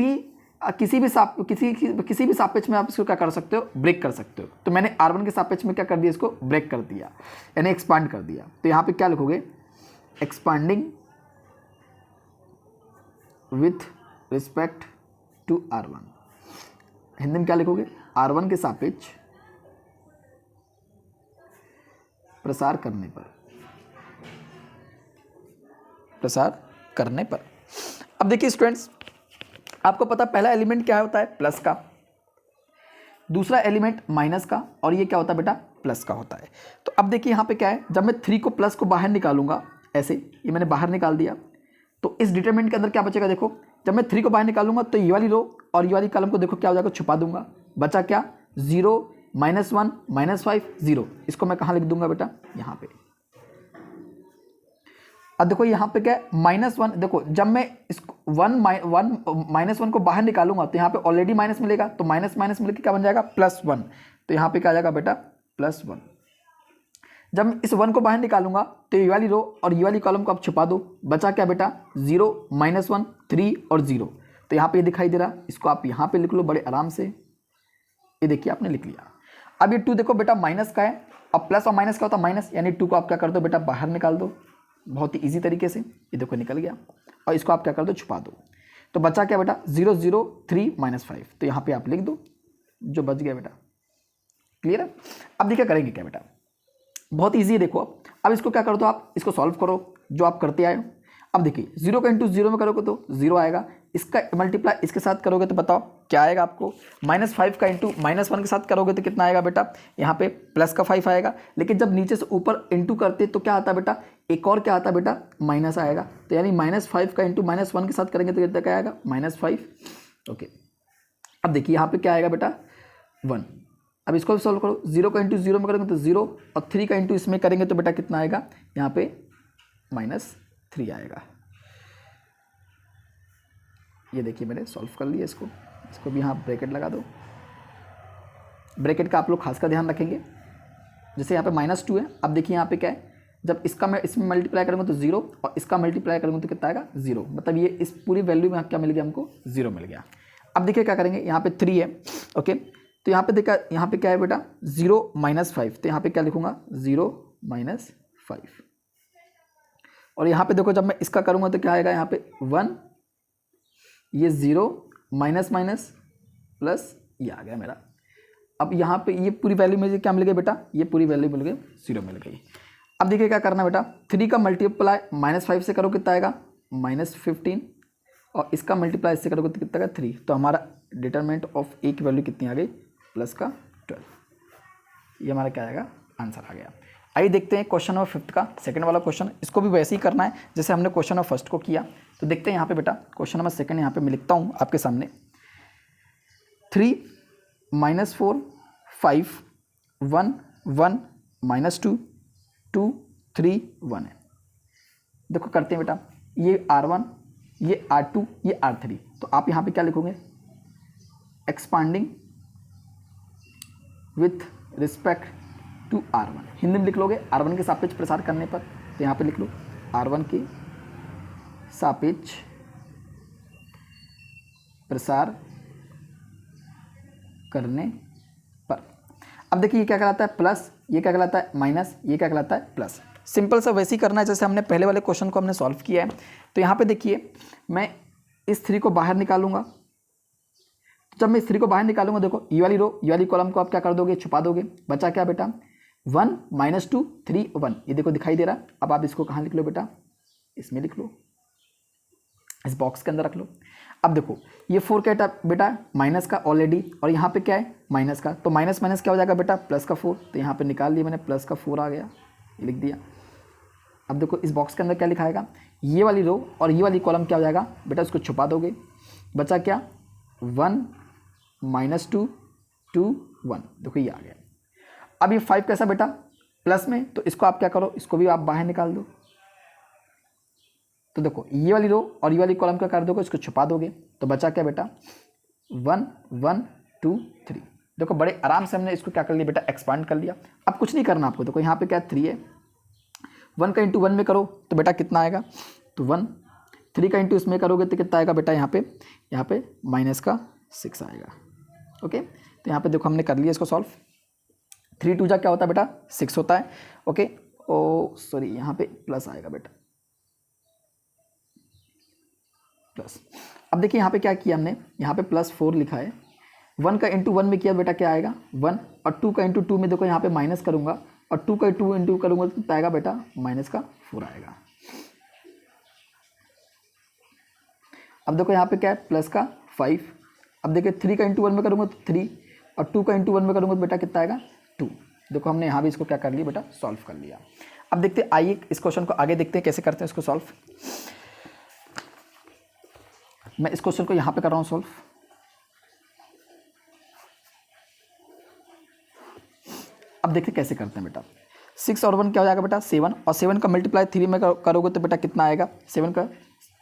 भी सापेक्ष में आप इसको क्या कर सकते हो, ब्रेक कर सकते हो। तो मैंने R1 के सापेक्ष में क्या कर दिया, इसको ब्रेक कर दिया, यानी एक्सपांड कर दिया। तो यहाँ पे क्या लिखोगे, expanding with respect to R1। Hindi में क्या लिखोगे, R1 के सापेक्ष प्रसार करने पर। अब देखिए स्टूडेंट्स, आपको पता पहला एलिमेंट क्या होता है, प्लस का, दूसरा एलिमेंट माइनस का, और ये क्या होता है बेटा, प्लस का होता है। तो अब देखिए यहाँ पे क्या है, जब मैं 3 को प्लस को बाहर निकालूंगा, ऐसे ये मैंने बाहर निकाल दिया, तो इस डिटरमिनेंट के अंदर क्या बचेगा, देखो जब मैं 3 को बाहर निकालूंगा तो ये वाली रो और ये वाली कॉलम को देखो क्या हो जाएगा, छुपा दूंगा, बचा क्या, 0, -1, -5, 0। इसको मैं कहाँ लिख दूंगा बेटा, यहाँ पे। अब देखो यहाँ पे क्या है, -1, देखो जब मैं इसको -1 को बाहर निकालूंगा तो यहाँ पे ऑलरेडी माइनस मिलेगा, तो माइनस माइनस मिलकर क्या बन जाएगा, +1। तो यहाँ पे क्या आ जाएगा बेटा, +1। जब मैं इस 1 को बाहर निकालूंगा तो ये वाली रो और ये वाली कॉलम को आप छुपा दो, बचा क्या बेटा, 0, -1, 3 और 0। तो यहाँ पे ये दिखाई दे रहा, इसको आप यहाँ पे लिख लो बड़े आराम से, ये देखिए आपने लिख लिया। अब ये 2 देखो बेटा माइनस का है, अब प्लस और माइनस का होता है माइनस, यानी 2 को आप क्या कर दो बेटा, बाहर निकाल दो, बहुत ही ईजी तरीके से, ये देखो निकल गया, और इसको आप क्या कर दो, छुपा दो। तो बचा क्या बेटा, 0, 0, 3, -5। तो यहाँ पे आप लिख दो जो बच गया बेटा, क्लियर है। अब देखिए करेंगे क्या बेटा, बहुत ईजी है, देखो अब इसको क्या कर दो, आप इसको सॉल्व करो जो आप करते आए हो। अब देखिए 0 का इंटू 0 में करोगे तो 0 आएगा, इसका मल्टीप्लाई इसके साथ करोगे तो बताओ क्या आएगा आपको, -5 का इंटू -1 के साथ करोगे तो कितना आएगा बेटा, यहाँ पे प्लस का 5 आएगा। लेकिन जब नीचे से ऊपर इंटू करते तो क्या आता है बेटा, एक और क्या आता है बेटा, माइनस आएगा। तो यानी -5 का इंटू -1 के साथ करेंगे तो कितना क्या आएगा, -5। ओके, अब देखिए यहाँ पे क्या आएगा बेटा, 1। अब इसको भी सॉल्व करो, 0 का इंटू 0 में करेंगे तो 0, और 3 का इंटू इसमें करेंगे तो बेटा कितना आएगा, यहाँ पे -3 आएगा। ये देखिए मैंने सॉल्व कर लिया इसको भी यहाँ ब्रैकेट लगा दो। ब्रैकेट का आप लोग खास का ध्यान रखेंगे, जैसे यहाँ पे -2 है। अब देखिए यहाँ पे क्या है, जब इसका मैं इसमें मल्टीप्लाई करूँगा तो 0, और इसका मल्टीप्लाई करूँगा तो कितना आएगा, 0। मतलब ये इस पूरी वैल्यू में क्या मिल गया हमको, 0 मिल गया। अब देखिए क्या करेंगे, यहाँ पे 3 है, ओके, तो यहाँ पे देखा, यहाँ पे क्या है बेटा, 0, -5। तो यहाँ पे क्या लिखूंगा, 0, -5। और यहाँ पे देखो जब मैं इसका करूँगा तो क्या आएगा, यहाँ पे 1, ये 0, माइनस प्लस, ये आ गया मेरा। अब यहाँ पे ये पूरी वैल्यू मुझे क्या मिल गई बेटा, ये पूरी वैल्यू मिल गई, 0 मिल गई। अब देखिए क्या करना बेटा, 3 का मल्टीप्लाई -5 से करो कितना आएगा, -15, और इसका मल्टीप्लाई इससे करोगे तो कितना आएगा, 3। तो हमारा डिटरमिनेंट ऑफ ए की वैल्यू कितनी आ गई, प्लस का 12। ये हमारा क्या आएगा, आंसर आ गया। आइए देखते हैं क्वेश्चन नंबर 5 का सेकंड वाला क्वेश्चन। इसको भी वैसे ही करना है जैसे हमने क्वेश्चन नंबर 1 को किया। तो देखते हैं यहाँ पे बेटा, क्वेश्चन नंबर 2 यहाँ पे मैं लिखता हूँ आपके सामने, 3, -4, 5, 1, 1, -2, 2, 3, 1 है। देखो करते हैं बेटा, ये R1, ये R2, ये R3। तो आप यहाँ पे क्या लिखोगे, expanding with respect to R1। Hindi में लिख लोगे R1 के सापेक्ष प्रसार करने पर, तो यहाँ पे लिख लो R1 के सापेक्ष प्रसार करने पर। अब देखिए ये क्या कहलाता है, प्लस, ये क्या कहलाता है, माइनस, ये क्या कहलाता है, प्लस। सिंपल सा वैसे ही करना है जैसे हमने पहले वाले क्वेश्चन को हमने सॉल्व किया है। तो यहाँ पे देखिए मैं इस 3 को बाहर निकालूंगा, जब मैं इस 3 को बाहर निकालूंगा देखो ये वाली रो, ये वाली कॉलम को आप क्या कर दोगे, छुपा दोगे। बचा क्या बेटा, 1, -2, 3, 1। ये देखो दिखाई दे रहा। अब आप इसको कहाँ लिख लो बेटा, इसमें लिख लो, इस बॉक्स के अंदर रख लो। अब देखो ये 4 क्या है बेटा, माइनस का ऑलरेडी, और यहाँ पे क्या है, माइनस का। तो माइनस माइनस क्या हो जाएगा बेटा, प्लस का 4। तो यहाँ पे निकाल लिया मैंने, प्लस का 4 आ गया, लिख दिया। अब देखो इस बॉक्स के अंदर क्या लिखाएगा, ये वाली रो और ये वाली कॉलम क्या हो जाएगा बेटा, उसको छुपा दोगे। बचा क्या, 1, -2, 2, 1। देखो ये आ गया। अब ये 5 कैसा बेटा, प्लस में, तो इसको आप क्या करो, इसको भी आप बाहर निकाल दो। तो देखो ये वाली रो और ये वाली कॉलम क्या कर दोगे, इसको छुपा दोगे, तो बचा क्या बेटा 1 1 2 3। देखो बड़े आराम से हमने इसको क्या कर लिया बेटा, एक्सपांड कर लिया। अब कुछ नहीं करना आपको, देखो यहाँ पे क्या 3 है, 1 का इंटू 1 में करो तो बेटा कितना आएगा, तो 1, 3 का इंटू इसमें करोगे तो कितना आएगा बेटा, यहाँ पे माइनस का 6 आएगा। ओके, तो यहाँ पे देखो हमने कर लिया इसको सॉल्व। 3 2 जा क्या होता है बेटा 6 होता है। ओके, ओ सॉरी यहाँ पे प्लस आएगा बेटा, प्लस। अब देखिए यहाँ पे क्या किया हमने, यहाँ पे +4 लिखा है, 1 का इंटू 1 में किया बेटा क्या आएगा 1, और 2 का इंटू 2 में देखो यहाँ पे माइनस करूँगा, और 2 का 2 इंटू करूँगा तो कितना आएगा बेटा -4 आएगा। अब देखो यहाँ पे क्या है प्लस का 5। अब देखिए 3 का इंटू 1 में करूँगा तो 3, और 2 का इंटू 1 में करूँगा तो बेटा कितना आएगा 2। देखो हमने यहाँ भी इसको क्या कर लिया बेटा, सॉल्व कर लिया। अब देखते हैं, आइए इस क्वेश्चन को आगे देखते हैं कैसे करते हैं इसको सॉल्व। मैं इस क्वेश्चन को यहाँ पे कर रहा हूँ सॉल्व। अब देखते कैसे करते हैं बेटा, 6 और 1 क्या हो जाएगा बेटा 7, और 7 का मल्टीप्लाई 3 में करोगे तो बेटा कितना आएगा, 7 का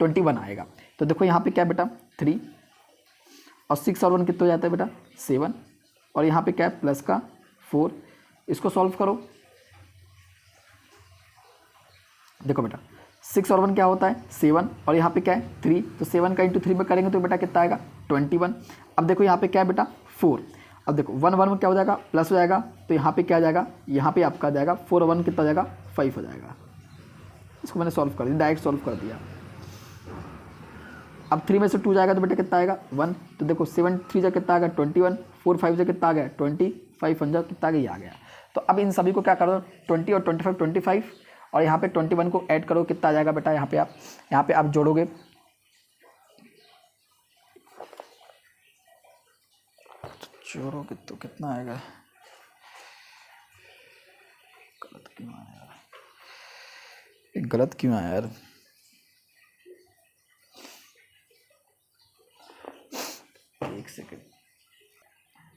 21 आएगा। तो देखो यहाँ पे क्या है बेटा 3, और 6 और 1 कितना हो जाता है बेटा 7, और यहाँ पे क्या है प्लस का 4। इसको सॉल्व करो, देखो बेटा 6 और 1 क्या होता है 7, और यहाँ पे क्या है 3, तो 7 का इंटू 3 में करेंगे तो बेटा कितना आएगा 21। अब देखो यहाँ पे क्या है बेटा 4, अब देखो 1 1 में क्या हो जाएगा प्लस हो जाएगा, तो यहाँ पे क्या आ जाएगा, यहाँ पे आपका आ जाएगा 4 और 1 कितना हो जाएगा 5 हो जाएगा। इसको मैंने सॉल्व कर दिया, डायरेक्ट सॉल्व कर दिया। अब 3 में से 2 जाएगा तो बेटा कितना आएगा 1, तो देखो 7 3 जा कितना आ गया 21, 4 5 जा कितना आ गया 20, 5 1 जा कितना आ गया, ये आ गया। तो अब इन सभी को क्या करो 20 और 25 25, और यहाँ पे 21 को ऐड करो, कितना आ जाएगा बेटा, यहाँ पे आप जोड़ोगे तो कितना आएगा, गलत क्यों आया यार, गलत क्यों आया यार, एक सेकेंड।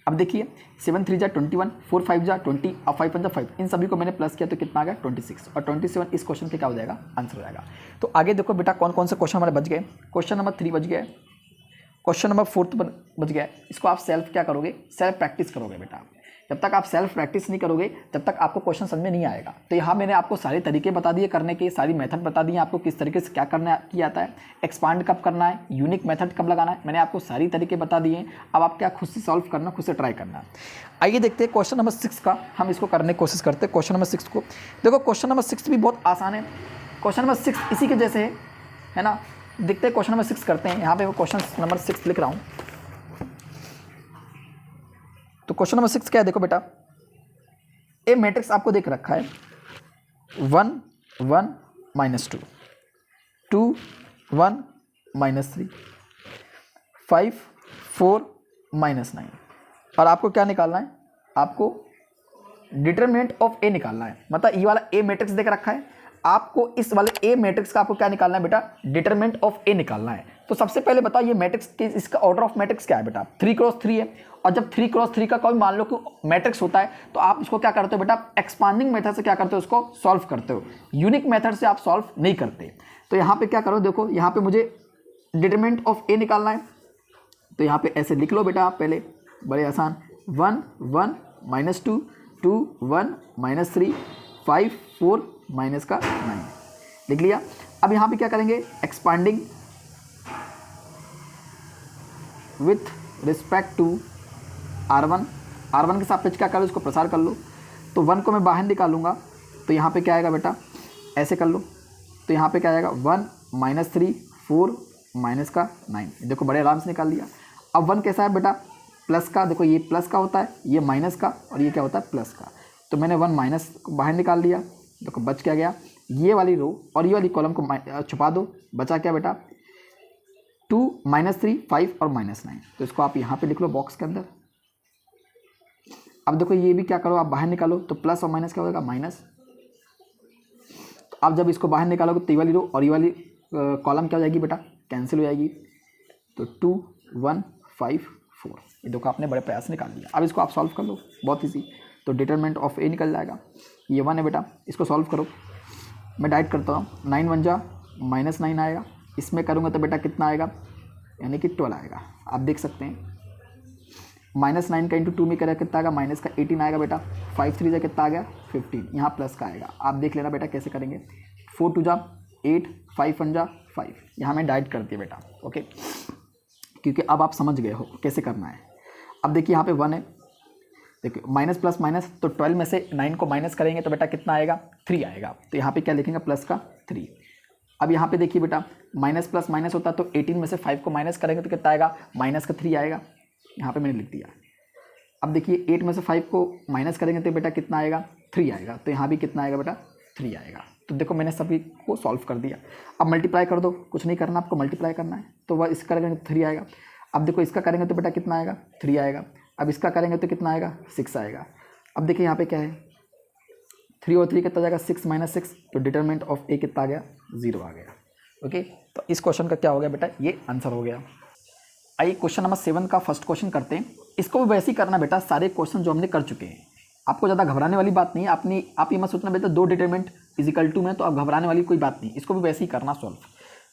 अब देखिए 7 3 जा 21, 4 5 जा 20, और 5 1 जा 5, इन सभी को मैंने प्लस किया तो कितना आ गया 26, और 27 इस क्वेश्चन के क्या हो जाएगा आंसर हो जाएगा। तो आगे देखो बेटा कौन कौन से क्वेश्चन हमारे बच गए। क्वेश्चन नंबर 3 बच गया, क्वेश्चन नंबर 4 बच गया। इसको आप सेल्फ क्या करोगे, सेल्फ प्रैक्टिस करोगे बेटा। जब तक आप सेल्फ प्रैक्टिस नहीं करोगे तब तक आपको क्वेश्चन समझ में नहीं आएगा। तो यहाँ मैंने आपको सारे तरीके बता दिए करने के, सारी मेथड बता दी है आपको किस तरीके से क्या करना किया जाता है, एक्सपांड कब करना है, यूनिक मेथड कब लगाना है, मैंने आपको सारी तरीके बता दिए हैं। अब आप क्या खुद से सॉल्व करना, खुद से ट्राई करना। आइए देखते हैं क्वेश्चन नंबर 6 का, हम इसको करने की कोशिश करते हैं। क्वेश्चन नंबर 6 को देखो, क्वेश्चन नंबर 6 भी बहुत आसान है। क्वेश्चन नंबर 6 इसी के जैसे है ना। देखते हैं क्वेश्चन नंबर 6 करते हैं। यहाँ पे मैं क्वेश्चन नंबर 6 लिख रहा हूँ। तो क्वेश्चन नंबर 6 क्या है, देखो बेटा ए मैट्रिक्स आपको देख रखा है 1 1 -2 2 1 -3 5 4 -9, और आपको क्या निकालना है, आपको डिटरमिनेंट ऑफ ए निकालना है। मतलब ये वाला ए मैट्रिक्स देख रखा है, आपको इस वाले ए मैट्रिक्स का आपको क्या निकालना है बेटा, डिटरमिनेंट ऑफ ए निकालना है। तो सबसे पहले बताओ ये मैट्रिक्स, इसका ऑर्डर ऑफ मैट्रिक्स क्या है बेटा, 3 × 3 है। और जब 3 × 3 का कोई मान लो कि मैट्रिक्स होता है तो आप इसको क्या करते हो बेटा, एक्सपांडिंग मेथड से क्या करते हो, उसको सॉल्व करते हो, यूनिक मेथड से आप सॉल्व नहीं करते। तो यहाँ पे क्या करो, देखो यहाँ पे मुझे डिटरमिनेंट ऑफ ए निकालना है। तो यहाँ पे ऐसे लिख लो बेटा आप पहले, बड़े आसान, 1 1 -2 2 1 -3 5 4 -9 लिख लिया। अब यहाँ पे क्या करेंगे, expanding with respect to R1 के सापेक्ष क्या कर लो, इसको प्रसार कर लो। तो 1 को मैं बाहर निकालूंगा तो यहाँ पे क्या आएगा बेटा, ऐसे कर लो। तो यहाँ पे क्या आएगा 1 -3 4 -9, देखो बड़े आराम से निकाल लिया। अब 1 कैसा है बेटा, प्लस का, देखो ये प्लस का होता है, ये माइनस का, और ये क्या होता है प्लस का। तो मैंने 1 माइनस बाहर निकाल दिया, देखो बच क्या गया, ये वाली रो और ये वाली कॉलम को छुपा दो, बचा क्या बेटा 2 -3 5 और -9। तो इसको आप यहाँ पे लिख लो बॉक्स के अंदर। अब देखो ये भी क्या करो, आप बाहर निकालो तो प्लस और माइनस क्या होगा माइनस। तो अब जब इसको बाहर निकालोगे तो ये वाली रो और ये वाली कॉलम क्या हो जाएगी बेटा, कैंसिल हो जाएगी। तो 2 1 5 4, ये देखो आपने बड़े प्रयास से निकाल लिया। अब इसको आप सॉल्व कर लो, बहुत ईजी। तो डिटरमिनेंट ऑफ ए निकल जाएगा, ये 1 है बेटा, इसको सॉल्व करो। मैं डाइट करता हूँ, 9 1 जा -9 आएगा, इसमें करूँगा तो बेटा कितना आएगा, यानी कि 12 आएगा। आप देख सकते हैं -9 का इंटू 2 में करें कितना आएगा, माइनस का 18 आएगा बेटा। 5 3 जा कितना आ गया 15, यहाँ प्लस का आएगा। आप देख लेना बेटा कैसे करेंगे। 4 2 जा 8, 5 1 जा 5, यहाँ में डाइट कर दिया बेटा, ओके, क्योंकि अब आप समझ गए हो कैसे करना है। अब देखिए यहाँ पे 1 है, देखिए माइनस प्लस माइनस, तो 12 में से 9 को माइनस करेंगे तो बेटा कितना आएगा, 3 आएगा। तो यहाँ पे क्या लिखेंगे, प्लस का 3। अब यहाँ पे देखिए बेटा माइनस प्लस माइनस होता तो 18 में से 5 को माइनस करेंगे तो कितना आएगा, माइनस का 3 आएगा। यहाँ पे मैंने लिख दिया। अब देखिए 8 में से 5 को माइनस करेंगे तो बेटा कितना आएगा, 3 आएगा। तो यहाँ भी कितना आएगा बेटा, 3 आएगा। तो देखो मैंने सभी को सॉल्व कर दिया। अब मल्टीप्लाई कर दो, कुछ नहीं करना आपको, मल्टीप्लाई करना है। तो वह इसका करेंगे तो 3 आएगा। अब देखो इसका करेंगे तो बेटा कितना आएगा, 3 आएगा। अब इसका करेंगे तो कितना आएगा, 6 आएगा। अब देखिए यहाँ पे क्या है, 3 और 3 कितना जाएगा, 6 - 6, तो डिटरमिनेंट ऑफ ए कितना आ गया, 0 आ गया। ओके, तो इस क्वेश्चन का क्या हो गया बेटा, ये आंसर हो गया। आइए क्वेश्चन नंबर 7 का फर्स्ट क्वेश्चन करते हैं। इसको भी वैसे ही करना बेटा, सारे क्वेश्चन जो हमने कर चुके हैं। आपको ज़्यादा घबराने वाली बात नहीं है। आप ये मत सोचना बेटा 2 डिटरमिनेंट इजिकल टू में, तो आप घबराने वाली कोई बात नहीं। इसको भी वैसे ही करना सॉल्व।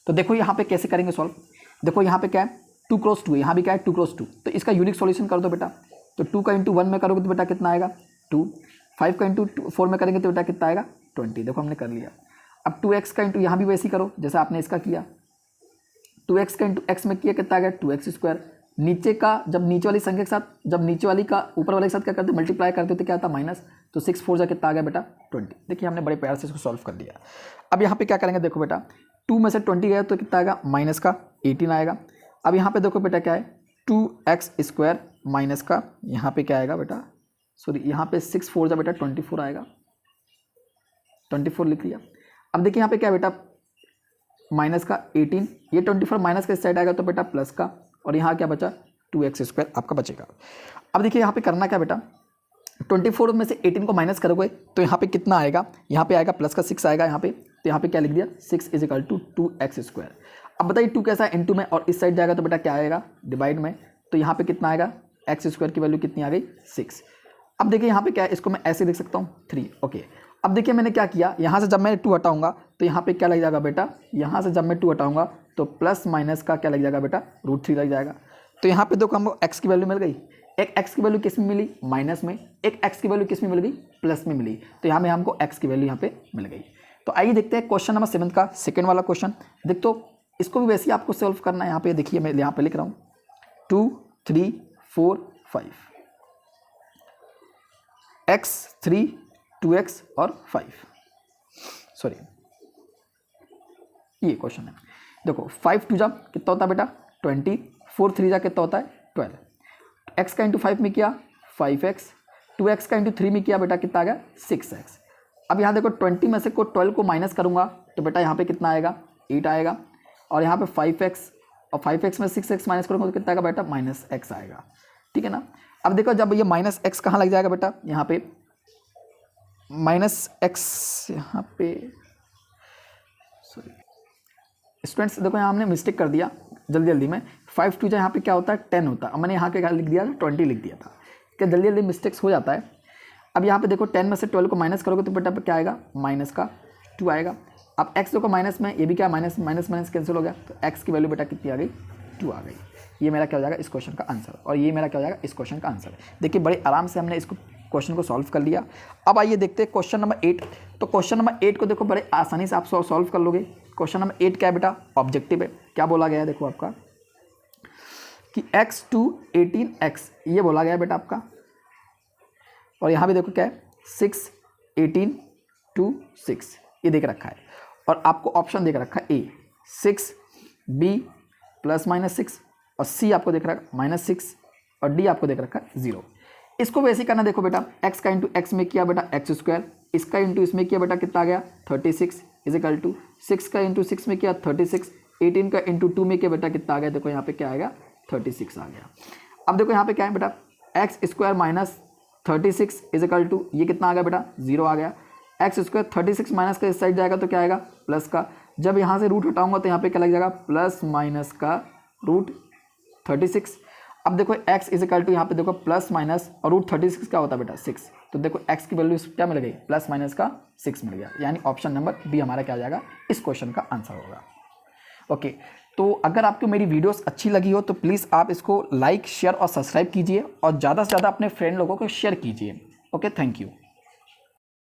तो देखो यहाँ पे कैसे करेंगे सॉल्व। देखो यहाँ पे क्या है, 2 क्रॉस 2 है, यहाँ भी क्या है 2 क्रॉस 2। तो इसका यूनिक सॉल्यूशन कर दो बेटा। तो 2 का इंटू 1 में करोगे तो बेटा कितना आएगा, 2। 5 का इंटू 4 में करेंगे तो बेटा कितना आएगा, 20। देखो हमने कर लिया। अब 2x का इंटू यहाँ भी वैसे ही करो जैसा आपने इसका किया। 2x का इंटू x में किया कितना आ गया, 2x²। नीचे का जब नीचे वाली संख्या के साथ, जब नीचे वाली का ऊपर वाले के साथ क्या करते, मल्टीप्लाई करते तो क्या आता, माइनस। तो 6 4 जा कितना आ गया बेटा, 20। देखिए हमने बड़े प्यार से इसको सॉल्व कर दिया। अब यहाँ पे क्या करेंगे, देखो बेटा 2 में से 20 गया तो कितना आएगा, माइनस का 18 आएगा। अब यहाँ पे देखो बेटा क्या है, 2x² माइनस का यहाँ पे क्या आएगा बेटा, सॉरी यहाँ पे 6 4 जा बेटा 24 आएगा, 24 लिख लिया। अब देखिए यहाँ पे क्या है बेटा, माइनस का 18, ये 24 माइनस का इस साइड आएगा तो बेटा प्लस का, और यहाँ क्या बचा, 2x² आपका बचेगा। अब देखिए यहाँ पे करना क्या बेटा, 24 में से 18 को माइनस करोगे तो यहाँ पे कितना आएगा, यहाँ पे आएगा प्लस का 6 आएगा यहाँ पे। तो यहाँ पे क्या लिख दिया, 6 = 2x²। अब बताइए 2 कैसा है, इनटू में, और इस साइड जाएगा तो बेटा क्या आएगा, डिवाइड में। तो यहाँ पे कितना आएगा, x² की वैल्यू कितनी आ गई, 6। अब देखिए यहाँ पे क्या है, इसको मैं ऐसे लिख सकता हूँ 3। ओके, अब देखिए मैंने क्या किया, यहाँ से जब मैं 2 हटाऊंगा तो यहाँ पे क्या लग जाएगा बेटा, यहाँ से जब मैं 2 हटाऊंगा तो प्लस माइनस का क्या लग जाएगा बेटा, √3 लग जाएगा। तो यहाँ पे देखो हमको x की वैल्यू मिल गई। एक x की वैल्यू किस में मिली, माइनस में। एक x की वैल्यू किस में मिल गई, प्लस में मिली। तो यहाँ में हमको x की वैल्यू यहाँ पे मिल गई। तो आइए देखते हैं क्वेश्चन नंबर 7 का सेकेंड वाला क्वेश्चन। देख तो इसको भी वैसे ही आपको सॉल्व करना है। यहाँ पे देखिए मैं यहाँ पे लिख रहा हूँ 2 3 4 5, x 3 2x और 5, सॉरी ये क्वेश्चन है। देखो 5 2 जा कितना होता है बेटा 20, 4 3 जा कितना होता है 12। x का इंटू 5 में किया 5x, 2x का इंटू 3 में किया बेटा कितना आ गया 6x। अब यहाँ देखो 20 में से को 12 को माइनस करूँगा तो बेटा यहाँ पे कितना आएगा, 8 आएगा। और यहाँ पे 5x, और 5x में 6x माइनस करूँगा तो कितना आएगा बेटा, -x आएगा। ठीक है ना। अब देखो जब ये -x कहाँ लग जाएगा बेटा, यहाँ पे -x, यहाँ पे सॉरी स्टूडेंट्स देखो यहाँ हमने मिस्टेक कर दिया जल्दी जल्दी में। 5 2 यहाँ पे क्या होता है 10 होता है, अब मैंने यहाँ के लिख दिया 20 लिख दिया था। क्या जल्दी जल्दी मिस्टेक्स हो जाता है। अब यहाँ पे देखो 10 में से 12 को माइनस करोगे तो बेटा क्या आएगा, माइनस का 2 आएगा। अब x देखो माइनस में, ये भी क्या माइनस माइनस माइनस कैंसिल हो गया, तो x की वैल्यू बेटा कितनी आ गई, 2 आ गई। ये मेरा क्या हो जाएगा इस क्वेश्चन का आंसर, और ये मेरा क्या हो जाएगा इस क्वेश्चन का आंसर। देखिए बड़े आराम से हमने इसको क्वेश्चन को सॉल्व कर लिया। अब आइए देखते हैं क्वेश्चन नंबर 8। तो क्वेश्चन नंबर 8 को देखो बड़े आसानी से आप सॉल्व कर लोगे। क्वेश्चन नंबर 8 क्या है बेटा, ऑब्जेक्टिव है। क्या बोला गया है देखो आपका कि x to 18x ये बोला गया है बेटा आपका। और यहाँ भी देखो क्या है 6 18 to 6 ये देख रखा है, और आपको ऑप्शन देख रखा है A 6, B +/6, और C आपको देख रखा है -6, और D आपको देख रखा है 0। इसको वैसे ही करना, देखो बेटा x का इंटू x में किया बेटा x², इसका इंटू इसमें किया बेटा कितना आ गया 36 = 6 का इंटू 6 में किया 36, 18 का इंटू 2 में किया बेटा कितना आ गया, देखो यहाँ पे क्या आएगा 36 आ गया। अब देखो यहाँ पे क्या है बेटा x² - 36 = ये कितना आ गया बेटा 0 आ गया। x² 36 माइनस का इस साइड जाएगा तो क्या आएगा प्लस का। जब यहाँ से रूट हटाऊंगा तो यहाँ पे क्या लग जाएगा, प्लस माइनस का √36। अब देखो x इज इक्वल टू यहाँ पे देखो प्लस माइनस और रूट 36 क्या होता है बेटा 6, तो देखो x की वैल्यू क्या मिल गई प्लस माइनस का 6 मिल गया, यानी ऑप्शन नंबर बी हमारा क्या आ जाएगा इस क्वेश्चन का आंसर होगा। ओके, तो अगर आपको मेरी वीडियोस अच्छी लगी हो तो प्लीज़ आप इसको लाइक शेयर और सब्सक्राइब कीजिए और ज़्यादा से ज़्यादा अपने फ्रेंड लोगों को शेयर कीजिए। Okay, thank you.